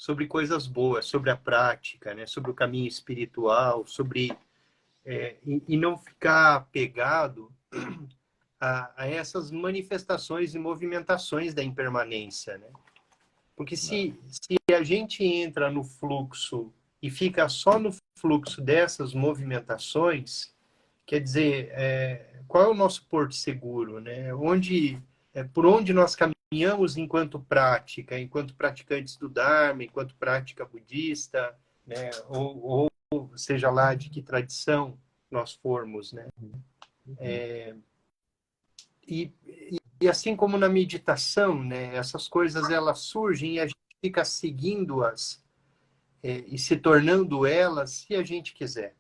sobre coisas boas, sobre a prática, né? Sobre o caminho espiritual, sobre e não ficar pegado a essas manifestações e movimentações da impermanência, né? Porque se a gente entra no fluxo e fica só no fluxo dessas movimentações, quer dizer, qual é o nosso porto seguro, né? Por onde nós caminhamos enquanto prática, enquanto praticantes do Dharma, enquanto prática budista, né? Ou seja lá de que tradição nós formos, né? E, e assim como na meditação, né? Essas coisas elas surgem e a gente fica seguindo-as e se tornando elas se a gente quiser.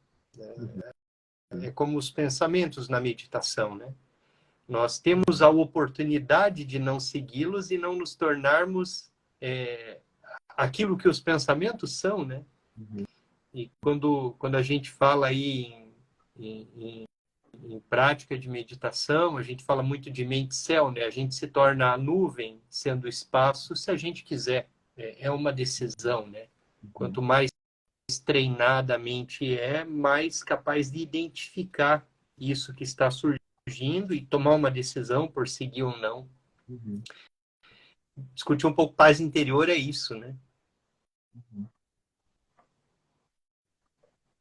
É como os pensamentos na meditação, né? Nós temos a oportunidade de não segui-los e não nos tornarmos aquilo que os pensamentos são, né? E quando a gente fala aí em prática de meditação, a gente fala muito de mente-céu, né? A gente se torna a nuvem sendo espaço se a gente quiser. É uma decisão, né? Quanto mais treinada a mente mais capaz de identificar isso que está surgindo e tomar uma decisão por seguir ou não. Discutir um pouco paz interior é isso, né?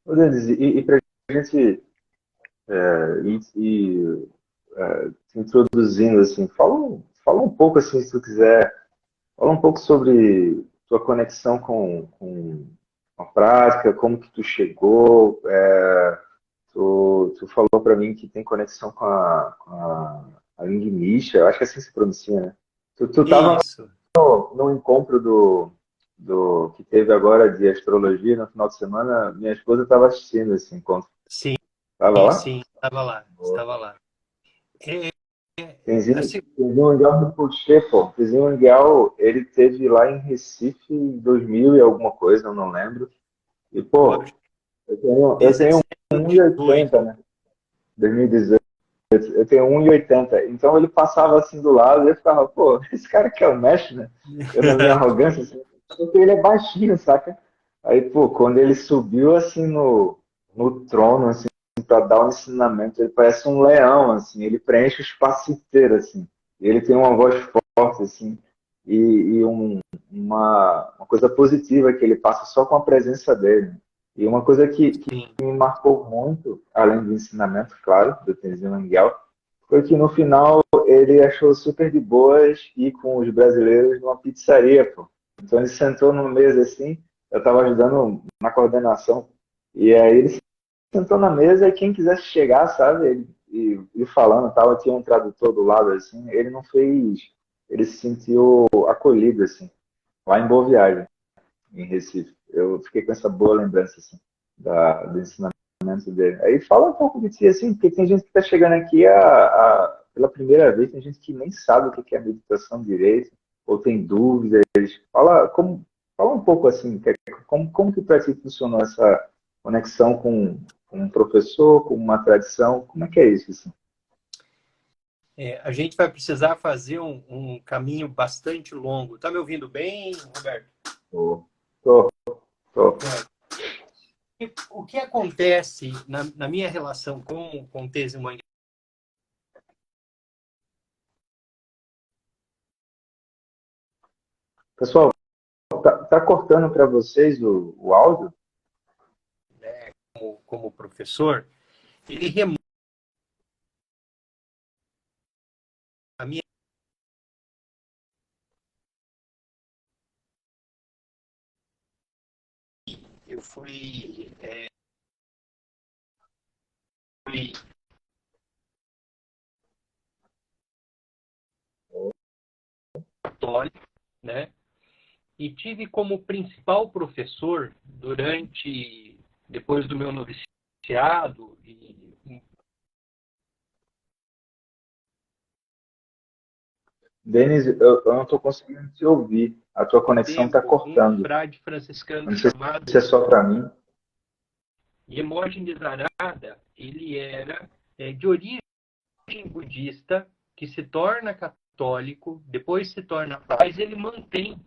Ô, Denis, e para a gente se introduzindo assim, fala um pouco assim, se tu quiser, fala um pouco sobre tua conexão com a prática, como que tu chegou, tu falou para mim que tem conexão a Ling Misha, eu acho que assim se pronuncia, né? Tu tava Isso. no encontro do que teve agora de astrologia no final de semana, minha esposa estava assistindo esse encontro. Sim, Tava lá? sim, estava lá, estava lá. É, Tenzinho assim, Mundial me puxei, pô. Tenzinho Mundial, ele teve lá em Recife em 2000 e alguma coisa, eu não lembro. E, eu acho pô, eu tenho que um e 18. oitenta, né? 2018. Eu tenho um e oitenta. Então ele passava assim do lado e eu ficava, pô, esse cara que é o mestre, né? Eu na minha arrogância, assim, porque ele é baixinho, saca? Aí, pô, quando ele subiu assim no trono, assim, para dar um ensinamento, ele parece um leão, assim, ele preenche o espaço inteiro, assim. E ele tem uma voz forte, assim, e uma coisa positiva que ele passa só com a presença dele. E uma coisa que Sim. me marcou muito, além do ensinamento, claro, do Tenzin Nanguel, foi que no final ele achou super de boas ir com os brasileiros numa pizzaria, pô. Então ele sentou numa mesa assim, eu estava ajudando na coordenação, e aí ele sentou na mesa e quem quisesse chegar, sabe, ele falando, tava, tinha um tradutor do lado assim, ele não fez, ele se sentiu acolhido assim, lá em Boa Viagem, em Recife. Eu fiquei com essa boa lembrança assim, do ensinamento dele. Aí fala um pouco de ti, assim, porque tem gente que está chegando aqui pela primeira vez, tem gente que nem sabe o que é meditação direito, ou tem dúvidas. Fala um pouco assim, como que para ti funcionou essa conexão com um professor, com uma tradição, como é que é isso? Assim? A gente vai precisar fazer um caminho bastante longo. Tá me ouvindo bem, Roberto? Tô, tô, tô. O que acontece na minha relação com Tenzin. Pessoal, tá cortando para vocês o áudio? Como professor, ele remove a minha. Eu fui católico, né? E tive como principal professor depois do meu noviciado Denis, eu não estou conseguindo te ouvir. A tua um conexão está tempo, um cortando. frade franciscano Eu não sei se é chamado só para mim. Hermógenes Arada. Ele era de origem budista, que se torna católico, depois se torna paz, ele mantém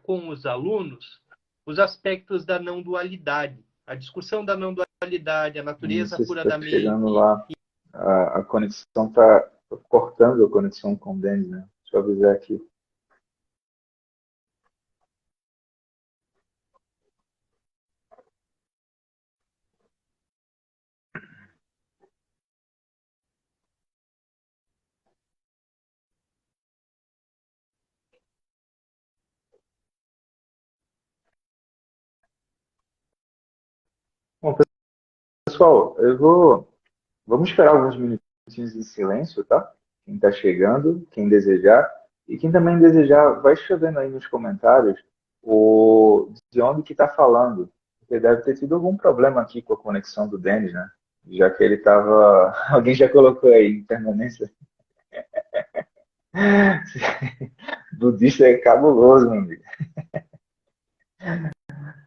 com os alunos os aspectos da não dualidade, a discussão da não dualidade, a Não natureza sei se pura está da mente. chegando lá. A conexão está cortando a conexão com o Denis, né? Deixa eu avisar aqui. Bom, pessoal, vamos esperar alguns minutinhos em silêncio, tá? Quem está chegando, quem desejar, e quem também desejar, vai escrevendo aí nos comentários de onde que está falando, porque deve ter tido algum problema aqui com a conexão do Denis, né? Já que ele estava... Alguém já colocou aí em permanência? Budista é cabuloso, meu amigo.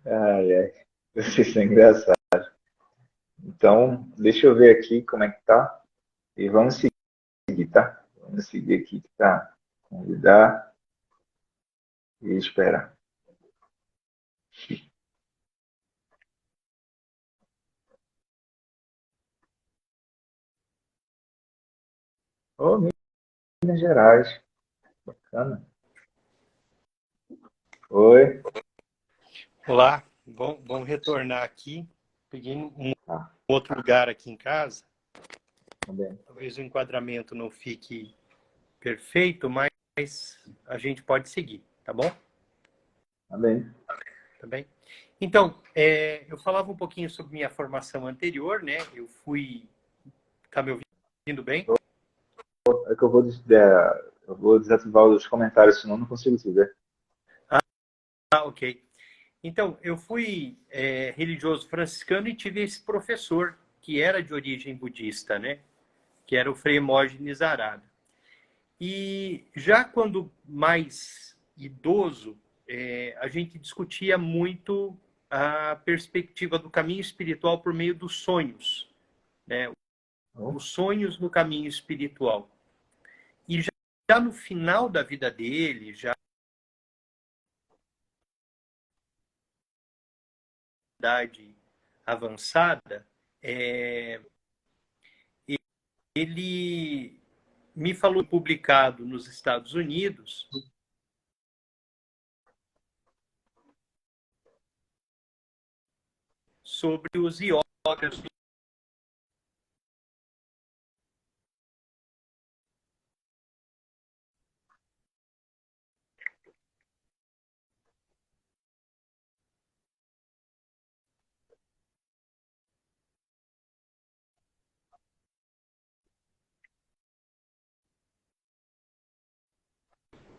Ai, ai. Vocês são engraçados. Então, deixa eu ver aqui como é que tá. E vamos seguir, tá? Vamos seguir aqui, tá? Convidar e esperar. Ô, Minas Gerais. Bacana. Oi. Olá, vamos retornar aqui. Peguei um Ah, outro lugar aqui em casa. tá bem. Talvez o enquadramento não fique perfeito, mas a gente pode seguir, tá bom? Tá bem. Tá bem? Então, eu falava um pouquinho sobre minha formação anterior, né? Eu fui... Tá me ouvindo bem? É que eu vou desativar os comentários, senão não consigo te ver. Ah, ok. Então, eu fui religioso franciscano e tive esse professor que era de origem budista, né? Que era o Frei Hermógenes Arada. E já quando mais idoso, a gente discutia muito a perspectiva do caminho espiritual por meio dos sonhos, né? Oh, Os sonhos no caminho espiritual. E já no final da vida dele, já na idade avançada, ele me falou publicado nos Estados Unidos sobre os iogas.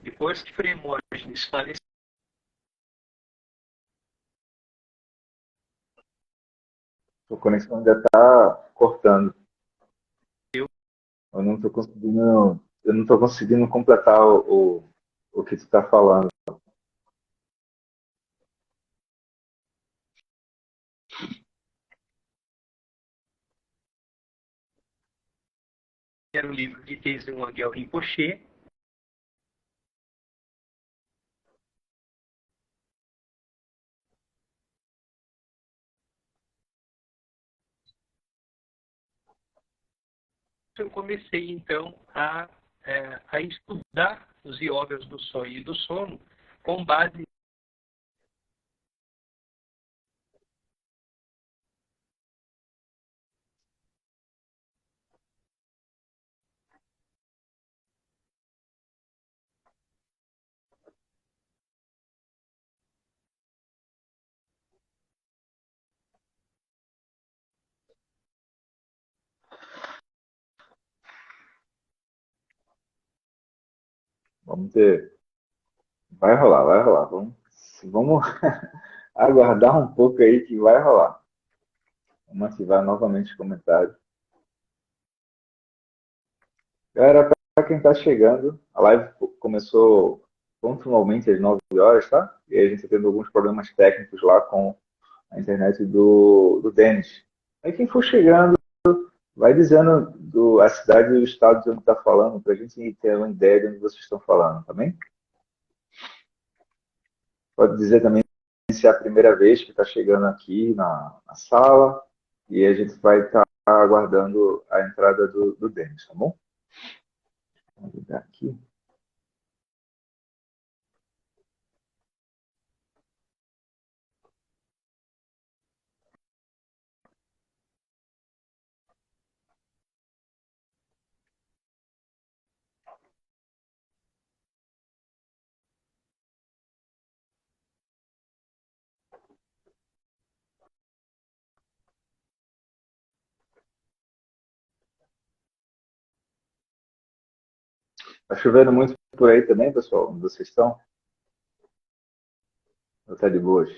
Depois que Frei Hermógenes faleceu, a conexão ainda está cortando. Eu não tô conseguindo completar o que tu está falando. era o livro de Tenzin Wangyal Rinpoche. Eu comecei, então, a estudar os iogas do sonho e do sono com base. Vamos ter. Vai rolar, vai rolar. Vamos aguardar um pouco aí que vai rolar. Vamos ativar novamente os comentários. Galera, para quem está chegando, a live começou pontualmente às 9 horas, tá? E aí a gente está tendo alguns problemas técnicos lá com a internet do Denis. Aí quem for chegando, vai dizendo a cidade e o estado de onde está falando, para a gente ter uma ideia de onde vocês estão falando, tá bem? pode dizer também se é a primeira vez que está chegando aqui na sala, e a gente vai estar aguardando a entrada do Denis, tá bom? Vou ligar aqui. Está chovendo muito por aí também, pessoal? Onde vocês estão? Ou está de boas?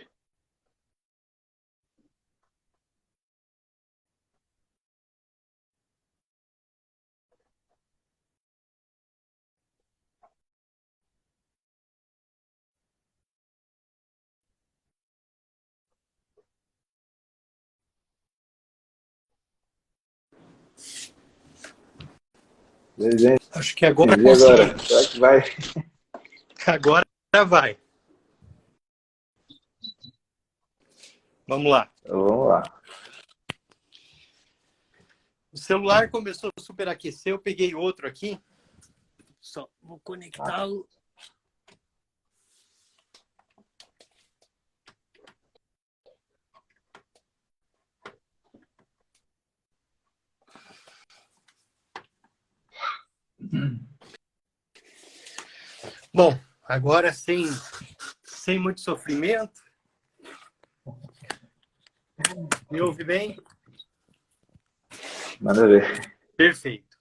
Gente, Acho que agora e consegui. agora? Será que vai? Agora vai. Vamos lá. Então, vamos lá. O celular começou a superaquecer, eu peguei outro aqui. Só vou conectá-lo. Bom, agora sem muito sofrimento. Me ouve bem? Manda ver. Perfeito.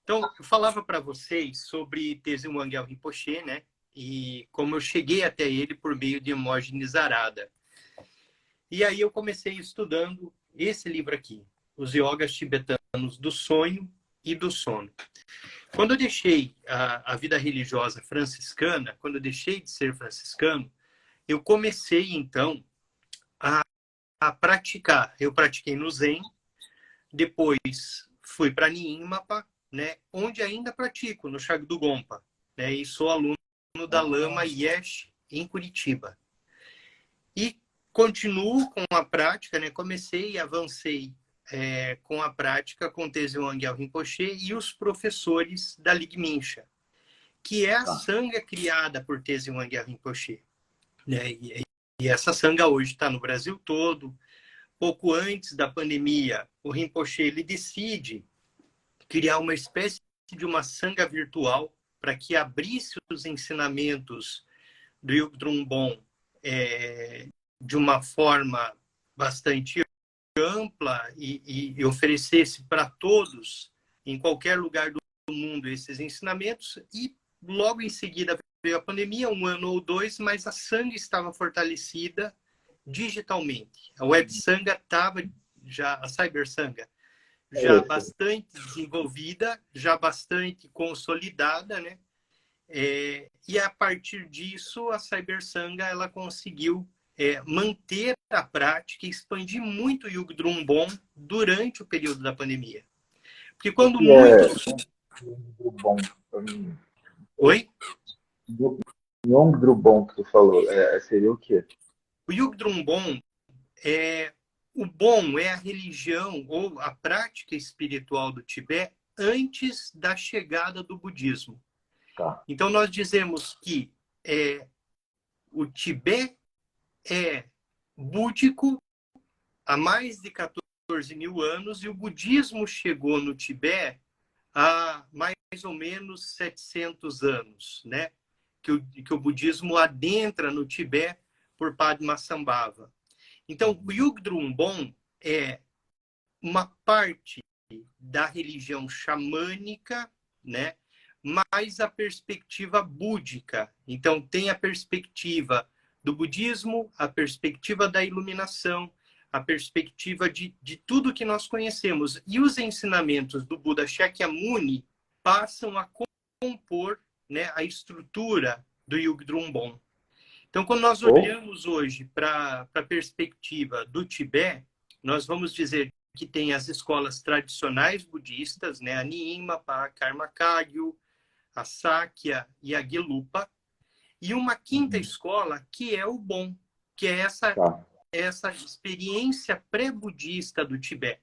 Então, eu falava para vocês sobre Tenzin Wangyal Rinpoche, né? E como eu cheguei até ele por meio de Hermógenes Arada. E aí eu comecei estudando esse livro aqui, Os Yogas Tibetanos do Sonho e do Sono. Quando eu deixei a vida religiosa franciscana, quando eu deixei de ser franciscano, eu comecei, então, a praticar. Eu pratiquei no Zen, depois fui para Nyingmapa, né, onde ainda pratico, no Shagdu Gompa, né, e sou aluno da Lama Yesh, em Curitiba. E continuo com a prática, né, comecei e avancei com a prática com Tenzin Wangyal Rinpoche e os professores da Lig Mincha, que é a sanga criada por Tenzin Wangyal Rinpoche. Né? E essa sanga hoje está no Brasil todo. Pouco antes da pandemia, o Rinpoche ele decide criar uma espécie de uma sanga virtual para que abrisse os ensinamentos do Yugdrum Bon de uma forma bastante ampla e oferecesse para todos, em qualquer lugar do mundo, esses ensinamentos. E logo em seguida veio a pandemia, 1 ano ou 2, mas a sanga estava fortalecida digitalmente. A Web Sanga estava já, a Cyber Sanga, já bastante desenvolvida, já bastante consolidada, né? E a partir disso, a Cyber Sanga ela conseguiu manter a prática e expandir muito o Yugdrum Bon durante o período da pandemia. Porque quando muitos... Bom. Oi? Yongdru Bon que tu falou, seria o quê? O Yugdrum Bon o Bon é a religião ou a prática espiritual do Tibete antes da chegada do budismo. Tá. Então, nós dizemos que o Tibete é búdico há mais de 14 mil anos e o budismo chegou no Tibete há mais ou menos 700 anos, né? Que o budismo adentra no Tibete por Padmasambhava. Então, o Yugdrum Bon é uma parte da religião xamânica, né? Mais a perspectiva búdica. Então, tem a perspectiva do budismo, a perspectiva da iluminação, a perspectiva de tudo que nós conhecemos. E os ensinamentos do Buda Shakyamuni passam a compor, né, a estrutura do Yugdrum Bon. Então, quando nós olhamos hoje para a perspectiva do Tibete, nós vamos dizer que tem as escolas tradicionais budistas, né, a Nyingmapa, a Karma Kagyu, a Sakya e a Gelupa. E uma quinta escola, que é o Bon, que é essa experiência pré-budista do Tibete.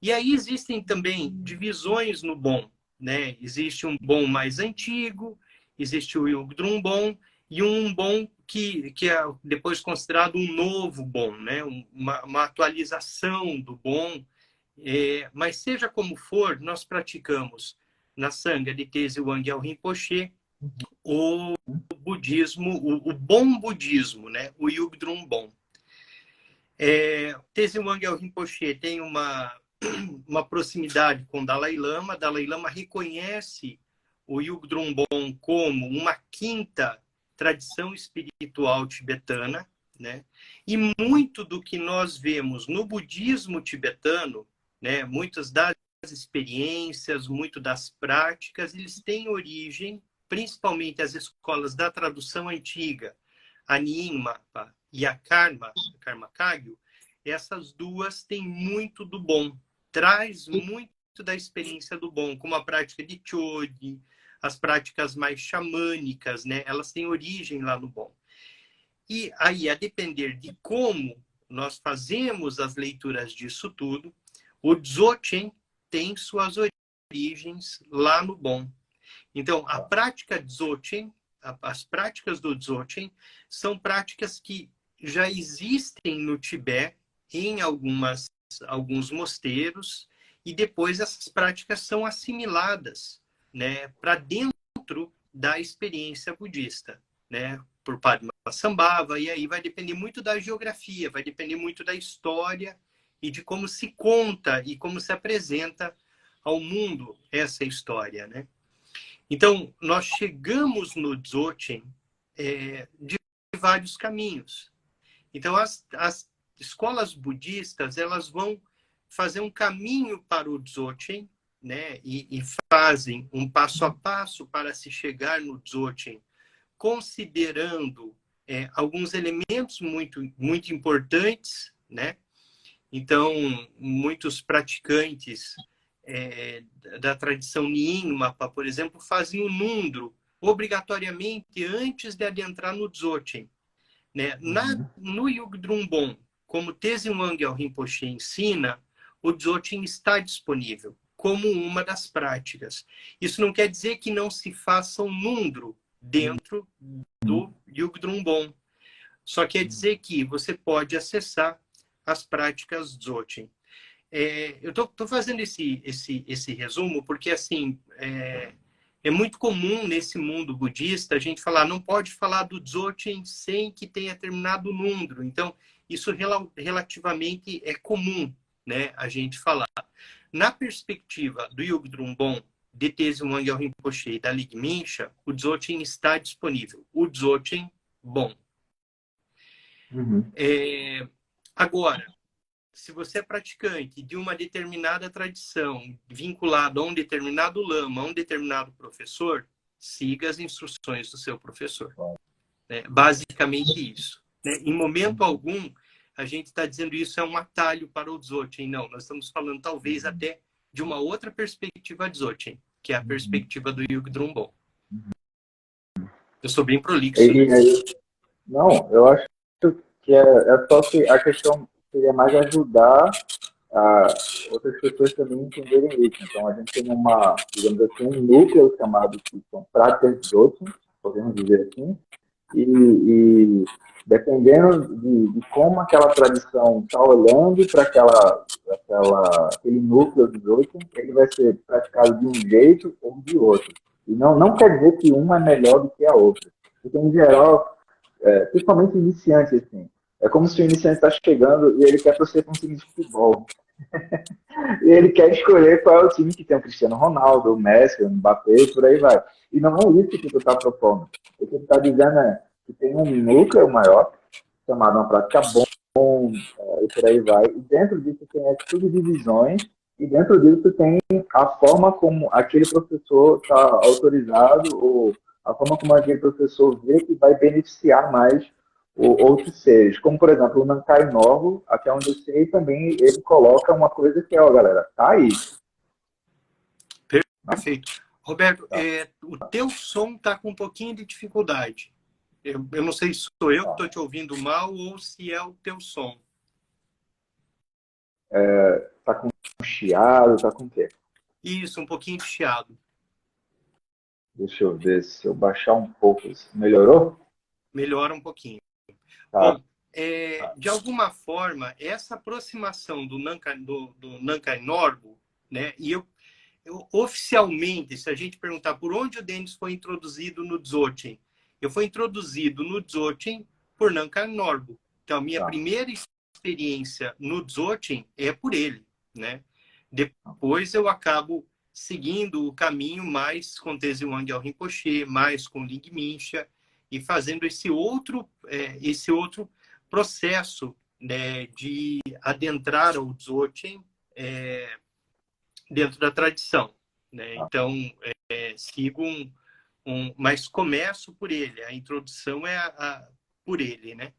E aí existem também divisões no Bon, né? Existe um Bon mais antigo, existe o Yugdrum Bon, e um Bon que é depois considerado um novo Bon, né? Uma atualização do Bon. Mas seja como for, nós praticamos na Sangha de Teze Wangyal Rinpoche o budismo, o bom budismo, né? O Yugdrum Bon. Teze Wangyal Rinpoche tem uma proximidade com o Dalai Lama. Dalai Lama reconhece o Yugdrum Bon como uma quinta tradição espiritual tibetana, né? E muito do que nós vemos no budismo tibetano, né? Muitas das experiências, muito das práticas, eles têm origem, principalmente as escolas da tradução antiga, a Nyingma e a Karma Kagyu, essas duas têm muito do bom, traz muito da experiência do bom, como a prática de Chodji, as práticas mais xamânicas, né? Elas têm origem lá no bom. E aí, a depender de como nós fazemos as leituras disso tudo, o Dzogchen tem suas origens lá no bom. Então, a prática Dzogchen, as práticas do Dzogchen, são práticas que já existem no Tibete, em alguns mosteiros, e depois essas práticas são assimiladas, né, para dentro da experiência budista, né, por Padmasambhava, e aí vai depender muito da geografia, vai depender muito da história e de como se conta e como se apresenta ao mundo essa história, né? Então, nós chegamos no Dzogchen de vários caminhos. Então, as escolas budistas, elas vão fazer um caminho para o Dzogchen, né? E fazem um passo a passo para se chegar no Dzogchen, considerando alguns elementos muito importantes, né? Então, muitos praticantes da tradição Nyingma, por exemplo, fazem o Nundro obrigatoriamente antes de adentrar no Dzogchen, né? No Yugdrum Bon, como Teze Wangyal Rinpoche ensina, o Dzogchen está disponível como uma das práticas. Isso não quer dizer que não se faça um Nundro dentro do Yugdrum Bon. Só quer dizer que você pode acessar as práticas Dzogchen. Eu estou fazendo esse resumo porque, assim, é muito comum nesse mundo budista a gente falar, não pode falar do Dzogchen sem que tenha terminado o Nundro. Então, isso relativamente é comum, né, a gente falar. Na perspectiva do Yugdrum Bon, de Teze Wangyal Rinpoche e da Lig Mincha, o Dzogchen está disponível. O Dzogchen Bon. Agora, se você é praticante de uma determinada tradição, vinculado a um determinado lama, a um determinado professor, siga as instruções do seu professor. Basicamente isso. Em momento algum, a gente está dizendo isso é um atalho para o Dzogchen. Não, nós estamos falando talvez até de uma outra perspectiva Dzogchen, que é a perspectiva do Yugdrum Bon. Eu sou bem prolixo. Não, eu acho que é só que a questão seria mais ajudar outras pessoas também entenderem isso. Então, a gente tem digamos assim, um núcleo chamado que são práticas Dzogchen, podemos dizer assim, e dependendo de como aquela tradição está olhando para aquele núcleo de Dzogchen, ele vai ser praticado de um jeito ou de outro. E não quer dizer que uma é melhor do que a outra. Porque, em geral, principalmente iniciante, assim, é como se o iniciante está chegando e ele quer torcer para um time de futebol. E ele quer escolher qual é o time que tem o Cristiano Ronaldo, o Messi, o Mbappé, e por aí vai. E não é isso que tu está propondo. O que tu está dizendo é que tem um núcleo maior, chamado uma prática bom, e por aí vai. E dentro disso tem as subdivisões, e dentro disso tem a forma como aquele professor está autorizado, ou a forma como aquele professor vê que vai beneficiar mais outros seres. Como, por exemplo, o Nankai Novo, até onde eu sei, também ele coloca uma coisa que é, ó, galera, tá aí. Perfeito. Roberto, o teu som tá com um pouquinho de dificuldade. Eu não sei se sou eu que estou te ouvindo mal ou se é o teu som. Tá com chiado, tá com o quê? Isso, um pouquinho de chiado. Deixa eu ver se eu baixar um pouco. Melhorou? Melhora um pouquinho. Tá. Bom, de alguma forma, essa aproximação do Nankai Norbu, né? E oficialmente, se a gente perguntar por onde o Denis foi introduzido no Dzogchen, eu fui introduzido no Dzogchen por Nankai Norbu. Então, a minha Tá. primeira experiência no Dzogchen é por ele, né? Depois eu acabo seguindo o caminho mais com Tenzin Wangyal Rinpoche, mais com Ling Mincha, e fazendo esse outro processo, né, de adentrar o Dzogchen dentro da tradição, né? Então, sigo mas começo por ele. A introdução é por ele, né?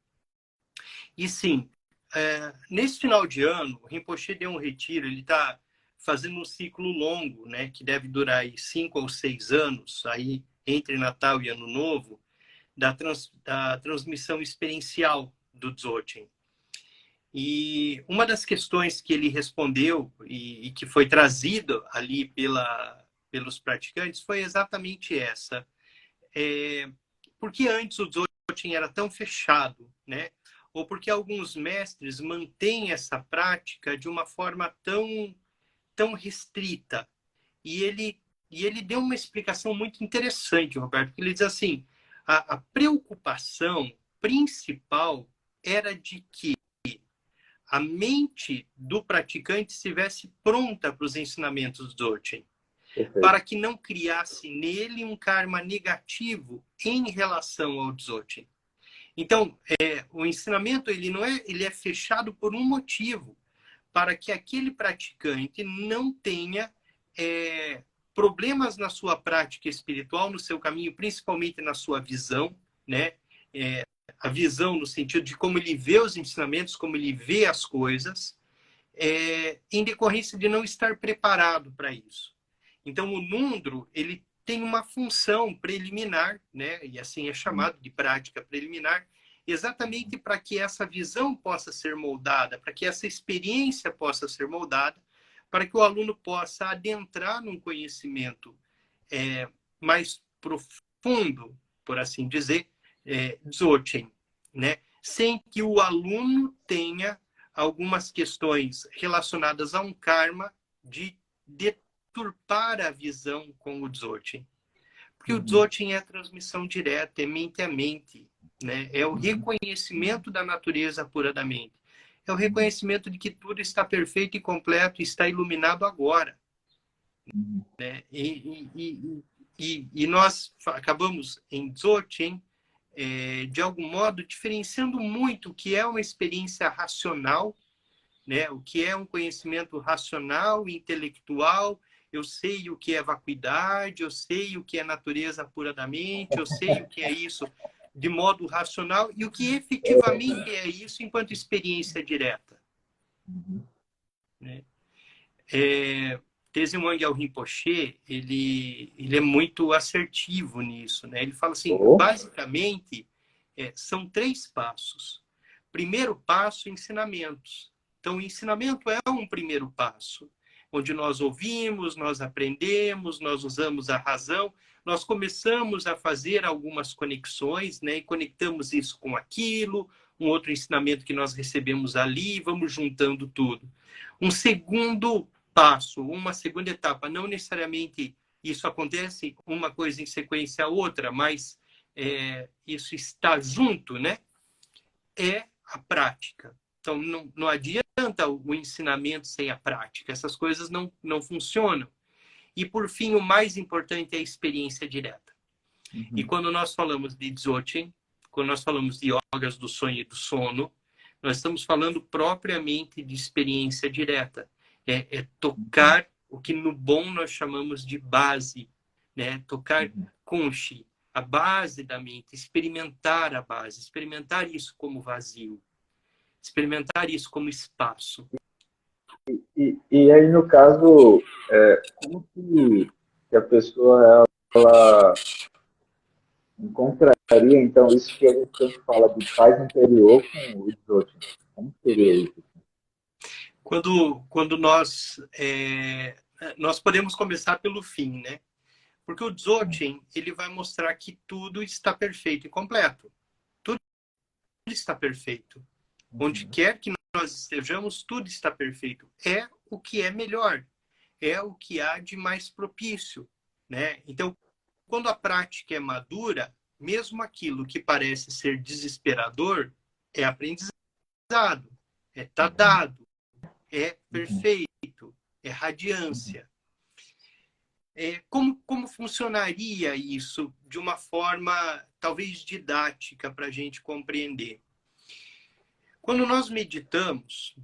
E sim, nesse final de ano, o Rinpoche deu um retiro. Ele está fazendo um ciclo longo, né? Que deve durar aí 5 ou 6 anos, aí entre Natal e Ano Novo, da transmissão experiencial do Dzogchen. E uma das questões que ele respondeu e que foi trazida ali pelos praticantes foi exatamente essa. Por que antes o Dzogchen era tão fechado, né? Ou porque alguns mestres mantêm essa prática de uma forma tão restrita? E ele deu uma explicação muito interessante, Roberto, que ele diz assim, a preocupação principal era de que a mente do praticante estivesse pronta para os ensinamentos do Dzogchen, Perfeito. para que não criasse nele um karma negativo em relação ao Dzogchen. Então, o ensinamento ele é fechado por um motivo, para que aquele praticante não tenha problemas na sua prática espiritual, no seu caminho, principalmente na sua visão, né? A visão no sentido de como ele vê os ensinamentos, como ele vê as coisas, em decorrência de não estar preparado para isso. Então, o Nundro, ele tem uma função preliminar, né? E assim é chamado de prática preliminar, exatamente para que essa visão possa ser moldada, para que essa experiência possa ser moldada, para que o aluno possa adentrar num conhecimento mais profundo, por assim dizer, Dzogchen, né? Sem que o aluno tenha algumas questões relacionadas a um karma de deturpar a visão com o Dzogchen. Porque o Dzogchen é a transmissão direta, é mente a mente, né? É o reconhecimento da natureza pura da mente. É o reconhecimento de que tudo está perfeito e completo, está iluminado agora. Né? E nós acabamos em Dzogchen, de algum modo, diferenciando muito o que é uma experiência racional, né? O que é um conhecimento racional, intelectual. Eu sei o que é vacuidade, eu sei o que é natureza pura da mente, eu sei o que é isso de modo racional e o que efetivamente é isso enquanto experiência direta. Né? Tenzin Wangyal Rinpoche, ele é muito assertivo nisso, né? Ele fala assim, basicamente, são 3 passos. Primeiro passo, ensinamentos. Então, o ensinamento é um primeiro passo, onde nós ouvimos, nós aprendemos, nós usamos a razão, nós começamos a fazer algumas conexões, né? E conectamos isso com aquilo, um outro ensinamento que nós recebemos ali, vamos juntando tudo. Um segundo passo, uma segunda etapa, não necessariamente isso acontece uma coisa em sequência à outra, mas isso está junto, né? É a prática. Então, não adianta o ensinamento sem a prática. Essas coisas não funcionam. E, por fim, o mais importante é a experiência direta. E quando nós falamos de Dzogchen, quando nós falamos de yogas do sonho e do sono, nós estamos falando propriamente de experiência direta. É tocar o que no bom nós chamamos de base, né? Tocar Kunshi, a base da mente, experimentar a base, experimentar isso como vazio, experimentar isso como espaço. E aí, no caso, como que a pessoa encontraria, então, isso que a gente sempre fala de paz interior com o Dzogchen. Como seria isso? Quando nós podemos começar pelo fim, né? Porque o Dzogchen, ele vai mostrar que tudo está perfeito e completo. Tudo está perfeito. Onde quer que nós estejamos, tudo está perfeito. É o que é melhor. É o que há de mais propício, né? Então, quando a prática é madura, mesmo aquilo que parece ser desesperador, é aprendizado, tá dado, é perfeito, é radiância. Como funcionaria isso de uma forma, talvez, didática para a gente compreender? Quando nós meditamos,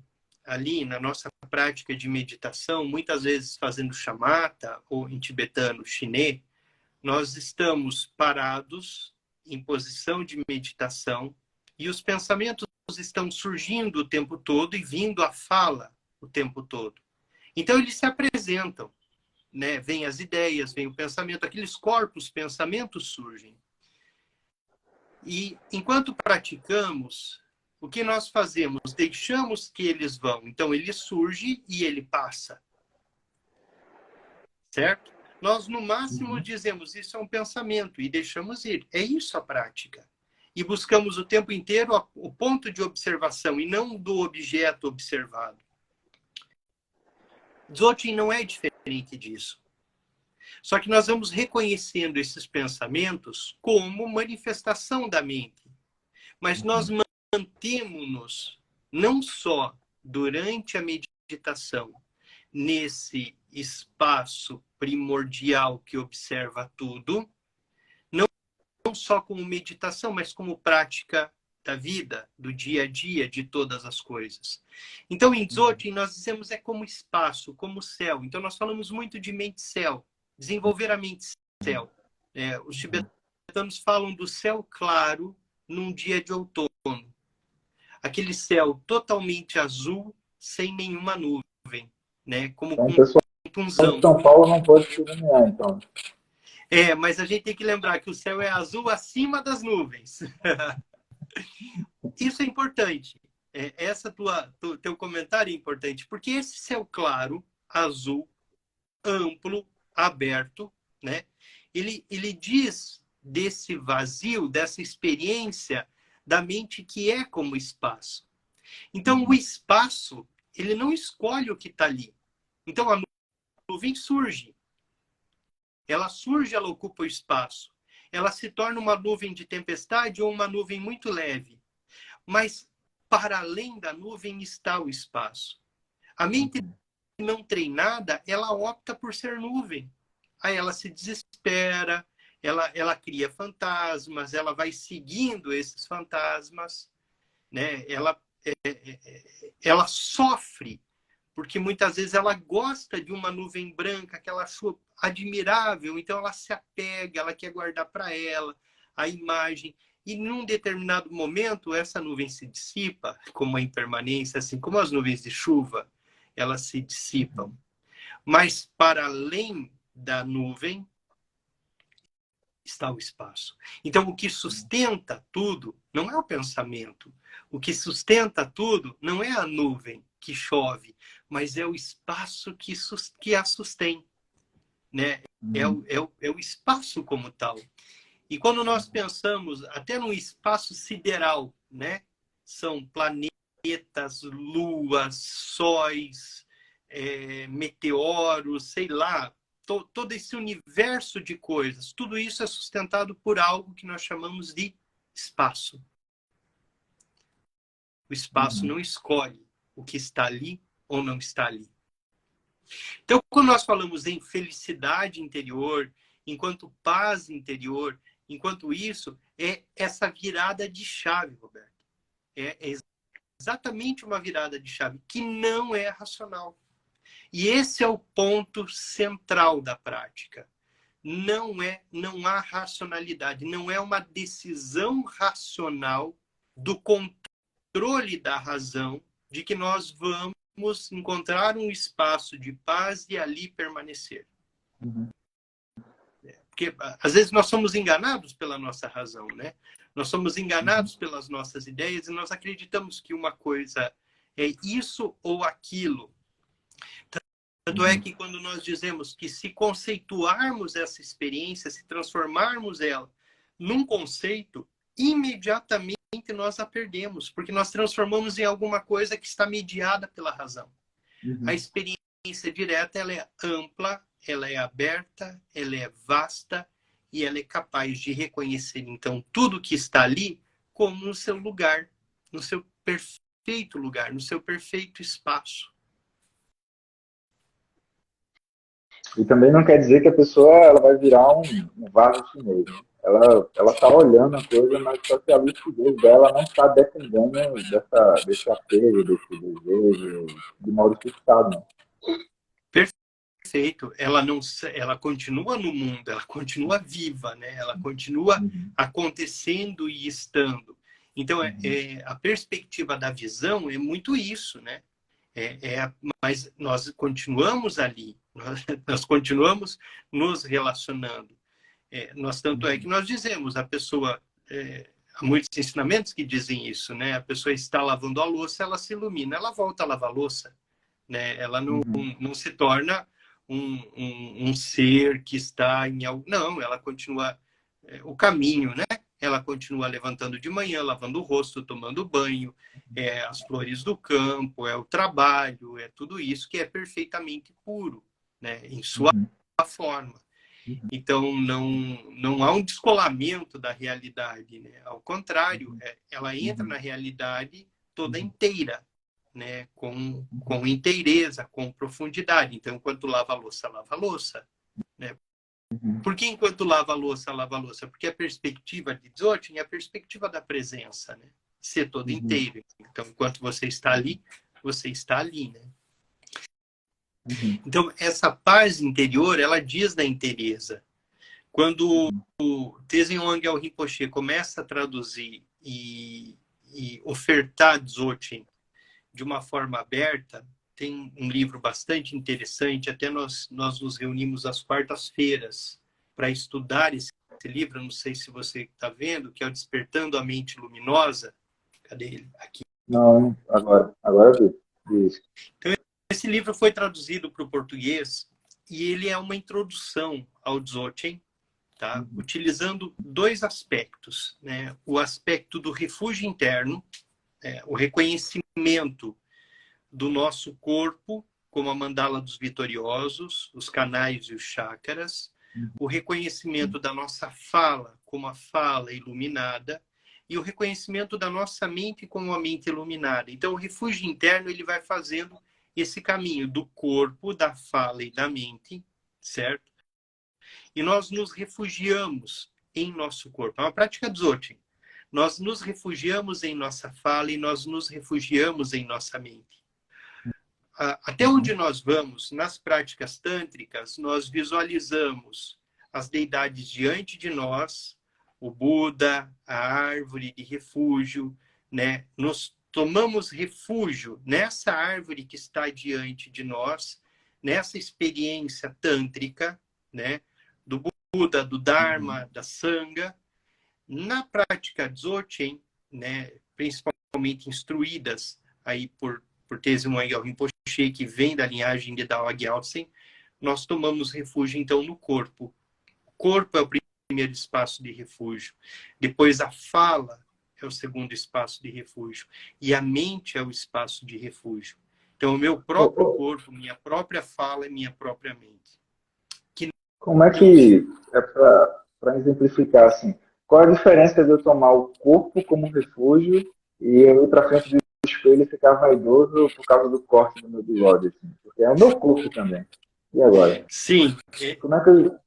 ali na nossa prática de meditação, muitas vezes fazendo chamata, ou em tibetano, chinê, nós estamos parados em posição de meditação e os pensamentos estão surgindo o tempo todo e vindo à fala o tempo todo. Então, eles se apresentam, né? Vêm as ideias, vem o pensamento, aqueles corpos, pensamentos surgem. E enquanto praticamos, o que nós fazemos? Deixamos que eles vão. Então, ele surge e ele passa. Certo? Nós, no máximo, dizemos isso é um pensamento e deixamos ir. É isso a prática. E buscamos o tempo inteiro o ponto de observação e não do objeto observado. Dzogchen não é diferente disso. Só que nós vamos reconhecendo esses pensamentos como manifestação da mente. Mas nós mantemos não só durante a meditação, nesse espaço primordial que observa tudo, não só como meditação, mas como prática da vida, do dia a dia, de todas as coisas. Então, em Dzogchen, nós dizemos é como espaço, como céu. Então, nós falamos muito de mente-céu, desenvolver a mente-céu. Os tibetanos falam do céu claro num dia de outono. Aquele céu totalmente azul, sem nenhuma nuvem, né? Como Então, com o pessoal um punzão. de São Paulo não pode se iluminar, então. Mas a gente tem que lembrar que o céu é azul acima das nuvens. Isso é importante. Teu comentário é importante, porque esse céu claro, azul, amplo, aberto, né? Ele diz desse vazio, dessa experiência da mente que é como espaço. Então, o espaço, ele não escolhe o que está ali. Então, a nuvem surge. Ela surge, ela ocupa o espaço. Ela se torna uma nuvem de tempestade ou uma nuvem muito leve. Mas, para além da nuvem, está o espaço. A mente não treinada, ela opta por ser nuvem. Aí ela se desespera, ela cria fantasmas, ela vai seguindo esses fantasmas, né? Ela sofre, porque muitas vezes ela gosta de uma nuvem branca que ela achou admirável, então ela se apega, ela quer guardar para ela a imagem. E num determinado momento, essa nuvem se dissipa, como a impermanência, assim como as nuvens de chuva, elas se dissipam. Mas para além da nuvem está o espaço. Então, o que sustenta tudo não é o pensamento. O que sustenta tudo não é a nuvem que chove, mas é o espaço que a sustém. Né? É o espaço como tal. E quando nós pensamos até no espaço sideral, né? São planetas, luas, sóis, meteoros, sei lá, todo esse universo de coisas, tudo isso é sustentado por algo que nós chamamos de espaço. O espaço não escolhe o que está ali ou não está ali. Então, quando nós falamos em felicidade interior, enquanto paz interior, enquanto isso, é essa virada de chave, Roberto. É exatamente uma virada de chave que não é racional. E esse é o ponto central da prática. Não há racionalidade, não é uma decisão racional do controle da razão de que nós vamos encontrar um espaço de paz e ali permanecer. Porque às vezes nós somos enganados pela nossa razão, né? Nós somos enganados pelas nossas ideias e nós acreditamos que uma coisa é isso ou aquilo. Tanto é que quando nós dizemos que se conceituarmos essa experiência, se transformarmos ela num conceito, imediatamente nós a perdemos, porque nós transformamos em alguma coisa que está mediada pela razão. A experiência direta, ela é ampla, ela é aberta, ela é vasta e ela é capaz de reconhecer, então, tudo que está ali como no seu lugar, no seu perfeito lugar, no seu perfeito espaço. E também não quer dizer que a pessoa ela vai virar um vaso chinês, né? Ela tá olhando a coisa, mas só que a lucidez dela não está dependendo desse apego, desse desejo, de modo fixado, né? Perfeito. Ela continua no mundo, ela continua viva, né? Ela continua acontecendo e estando. Então, a perspectiva da visão é muito isso, né? Mas nós continuamos ali, nós continuamos nos relacionando. Tanto é que nós dizemos, a pessoa, há muitos ensinamentos que dizem isso, né? A pessoa está lavando a louça, ela se ilumina, ela volta a lavar a louça, né? Ela não se torna um ser que está em algo. Não, ela continua o caminho, né? Ela continua levantando de manhã, lavando o rosto, tomando banho, as flores do campo, o trabalho, tudo isso que é perfeitamente puro, né? Em sua forma. Então, não há um descolamento da realidade, né? Ao contrário, ela entra na realidade toda inteira, né? Com inteireza, com profundidade. Então, enquanto lava a louça, né? Por que enquanto lava a louça? Porque a perspectiva de Dzogchen é a perspectiva da presença, né? Ser todo inteiro. Então, enquanto você está ali, né? Então, essa paz interior, ela diz da inteireza. Quando o Tenzin Wangyal Rinpoche começa a traduzir e ofertar Dzogchen de uma forma aberta, tem um livro bastante interessante, até nós nos reunimos às quartas-feiras para estudar esse livro, não sei se você está vendo, que é o Despertando a Mente Luminosa. Cadê ele? Aqui. Não, agora vi isso. Então, esse livro foi traduzido para o português e ele é uma introdução ao Dzogchen, tá? Utilizando dois aspectos, né? O aspecto do refúgio interno, o reconhecimento do nosso corpo como a mandala dos vitoriosos, os canais e os chakras, o reconhecimento da nossa fala como a fala iluminada e o reconhecimento da nossa mente como a mente iluminada. Então, o refúgio interno ele vai fazendo esse caminho do corpo, da fala e da mente, certo? E nós nos refugiamos em nosso corpo. É uma prática Dzogchen. Nós nos refugiamos em nossa fala e nós nos refugiamos em nossa mente. Até onde nós vamos, nas práticas tântricas, nós visualizamos as deidades diante de nós, o Buda, a árvore de refúgio, né? Nós tomamos refúgio nessa árvore que está diante de nós, nessa experiência tântrica, né? Do Buda, do Dharma, da Sangha. Na prática Dzogchen, né? Principalmente instruídas aí por Tenzin Wangyal Rinpoche, que vem da linhagem de Dao Gyaltsen, nós tomamos refúgio, então, no corpo. O corpo é o primeiro espaço de refúgio. Depois, a fala é o segundo espaço de refúgio. E a mente é o espaço de refúgio. Então, o meu próprio corpo, minha própria fala e minha própria mente. Como é que, para exemplificar, assim, qual a diferença de eu tomar o corpo como refúgio e eu ir para frente do espelho e ficar vaidoso por causa do corte do meu bigode, assim? Porque é o meu corpo também. E agora? Sim. Como é que eu...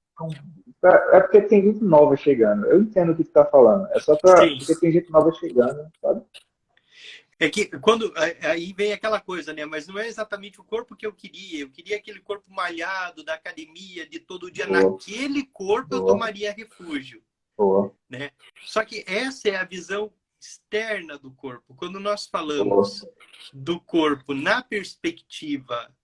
É porque tem gente nova chegando. Eu entendo o que tu está falando. É só porque tem gente nova chegando, sabe? É que quando aí vem aquela coisa, né? Mas não é exatamente o corpo que eu queria. Eu queria aquele corpo malhado da academia, de todo dia. Boa. Naquele corpo Boa. eu tomaria refúgio. Boa. Né? Só que essa é a visão externa do corpo. Quando nós falamos do corpo na perspectiva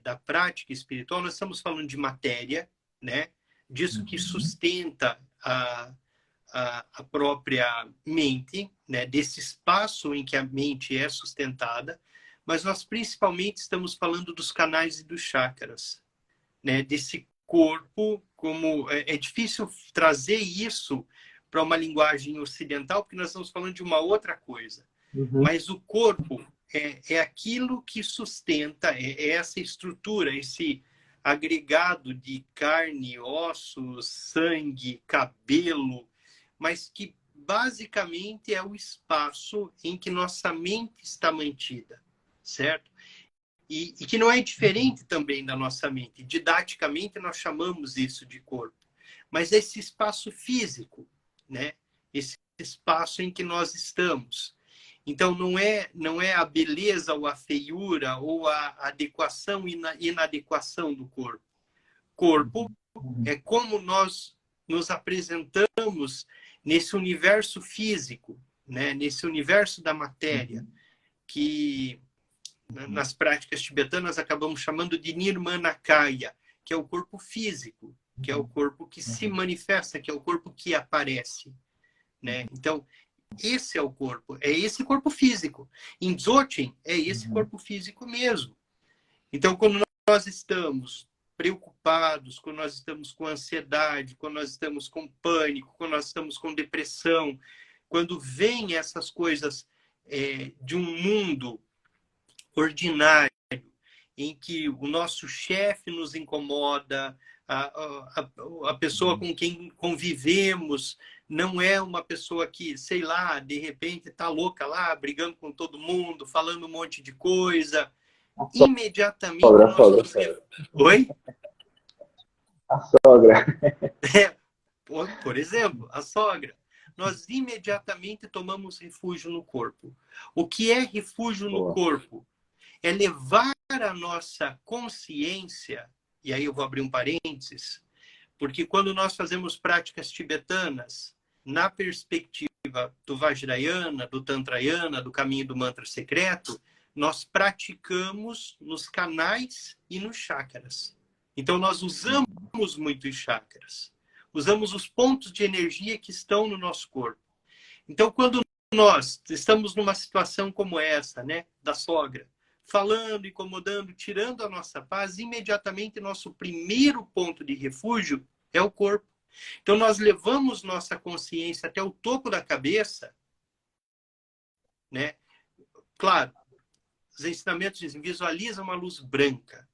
da prática espiritual, nós estamos falando de matéria, né? disso que sustenta a própria mente, né? Desse espaço em que a mente é sustentada, mas nós principalmente estamos falando dos canais e dos chakras, né? Desse corpo, como é difícil trazer isso para uma linguagem ocidental, porque nós estamos falando de uma outra coisa. Mas o corpo é aquilo que sustenta, é essa estrutura, esse agregado de carne, ossos, sangue, cabelo, mas que basicamente é o espaço em que nossa mente está mantida, certo? E que não é diferente também da nossa mente. Didaticamente, nós chamamos isso de corpo. Mas esse espaço físico, né? Esse espaço em que nós estamos. Então, não é a beleza ou a feiura ou a adequação e inadequação do corpo. Corpo é como nós nos apresentamos nesse universo físico, né? Nesse universo da matéria, que nas práticas tibetanas acabamos chamando de Nirmanakaya, que é o corpo físico, que é o corpo que se manifesta, que é o corpo que aparece, né? Então, esse é o corpo, é esse corpo físico. Em Dzogchen, é esse corpo físico mesmo. Então, quando nós estamos preocupados, quando nós estamos com ansiedade, quando nós estamos com pânico, quando nós estamos com depressão, quando vêm essas coisas de um mundo ordinário, em que o nosso chefe nos incomoda, a pessoa com quem convivemos não é uma pessoa que, sei lá, de repente está louca lá, brigando com todo mundo, falando um monte de coisa. Imediatamente Sogra, nós... sogra. Oi? A sogra. Por exemplo, a sogra. Nós imediatamente tomamos refúgio no corpo. O que é refúgio no corpo? É levar a nossa consciência, e aí eu vou abrir um parênteses, porque quando nós fazemos práticas tibetanas, na perspectiva do Vajrayana, do Tantrayana, do caminho do mantra secreto, nós praticamos nos canais e nos chakras. Então, nós usamos muito os chakras. Usamos os pontos de energia que estão no nosso corpo. Então, quando nós estamos numa situação como essa, né, da sogra, falando, incomodando, tirando a nossa paz, imediatamente nosso primeiro ponto de refúgio é o corpo. Então, nós levamos nossa consciência até o topo da cabeça, né? Claro, os ensinamentos dizem, visualiza uma luz branca,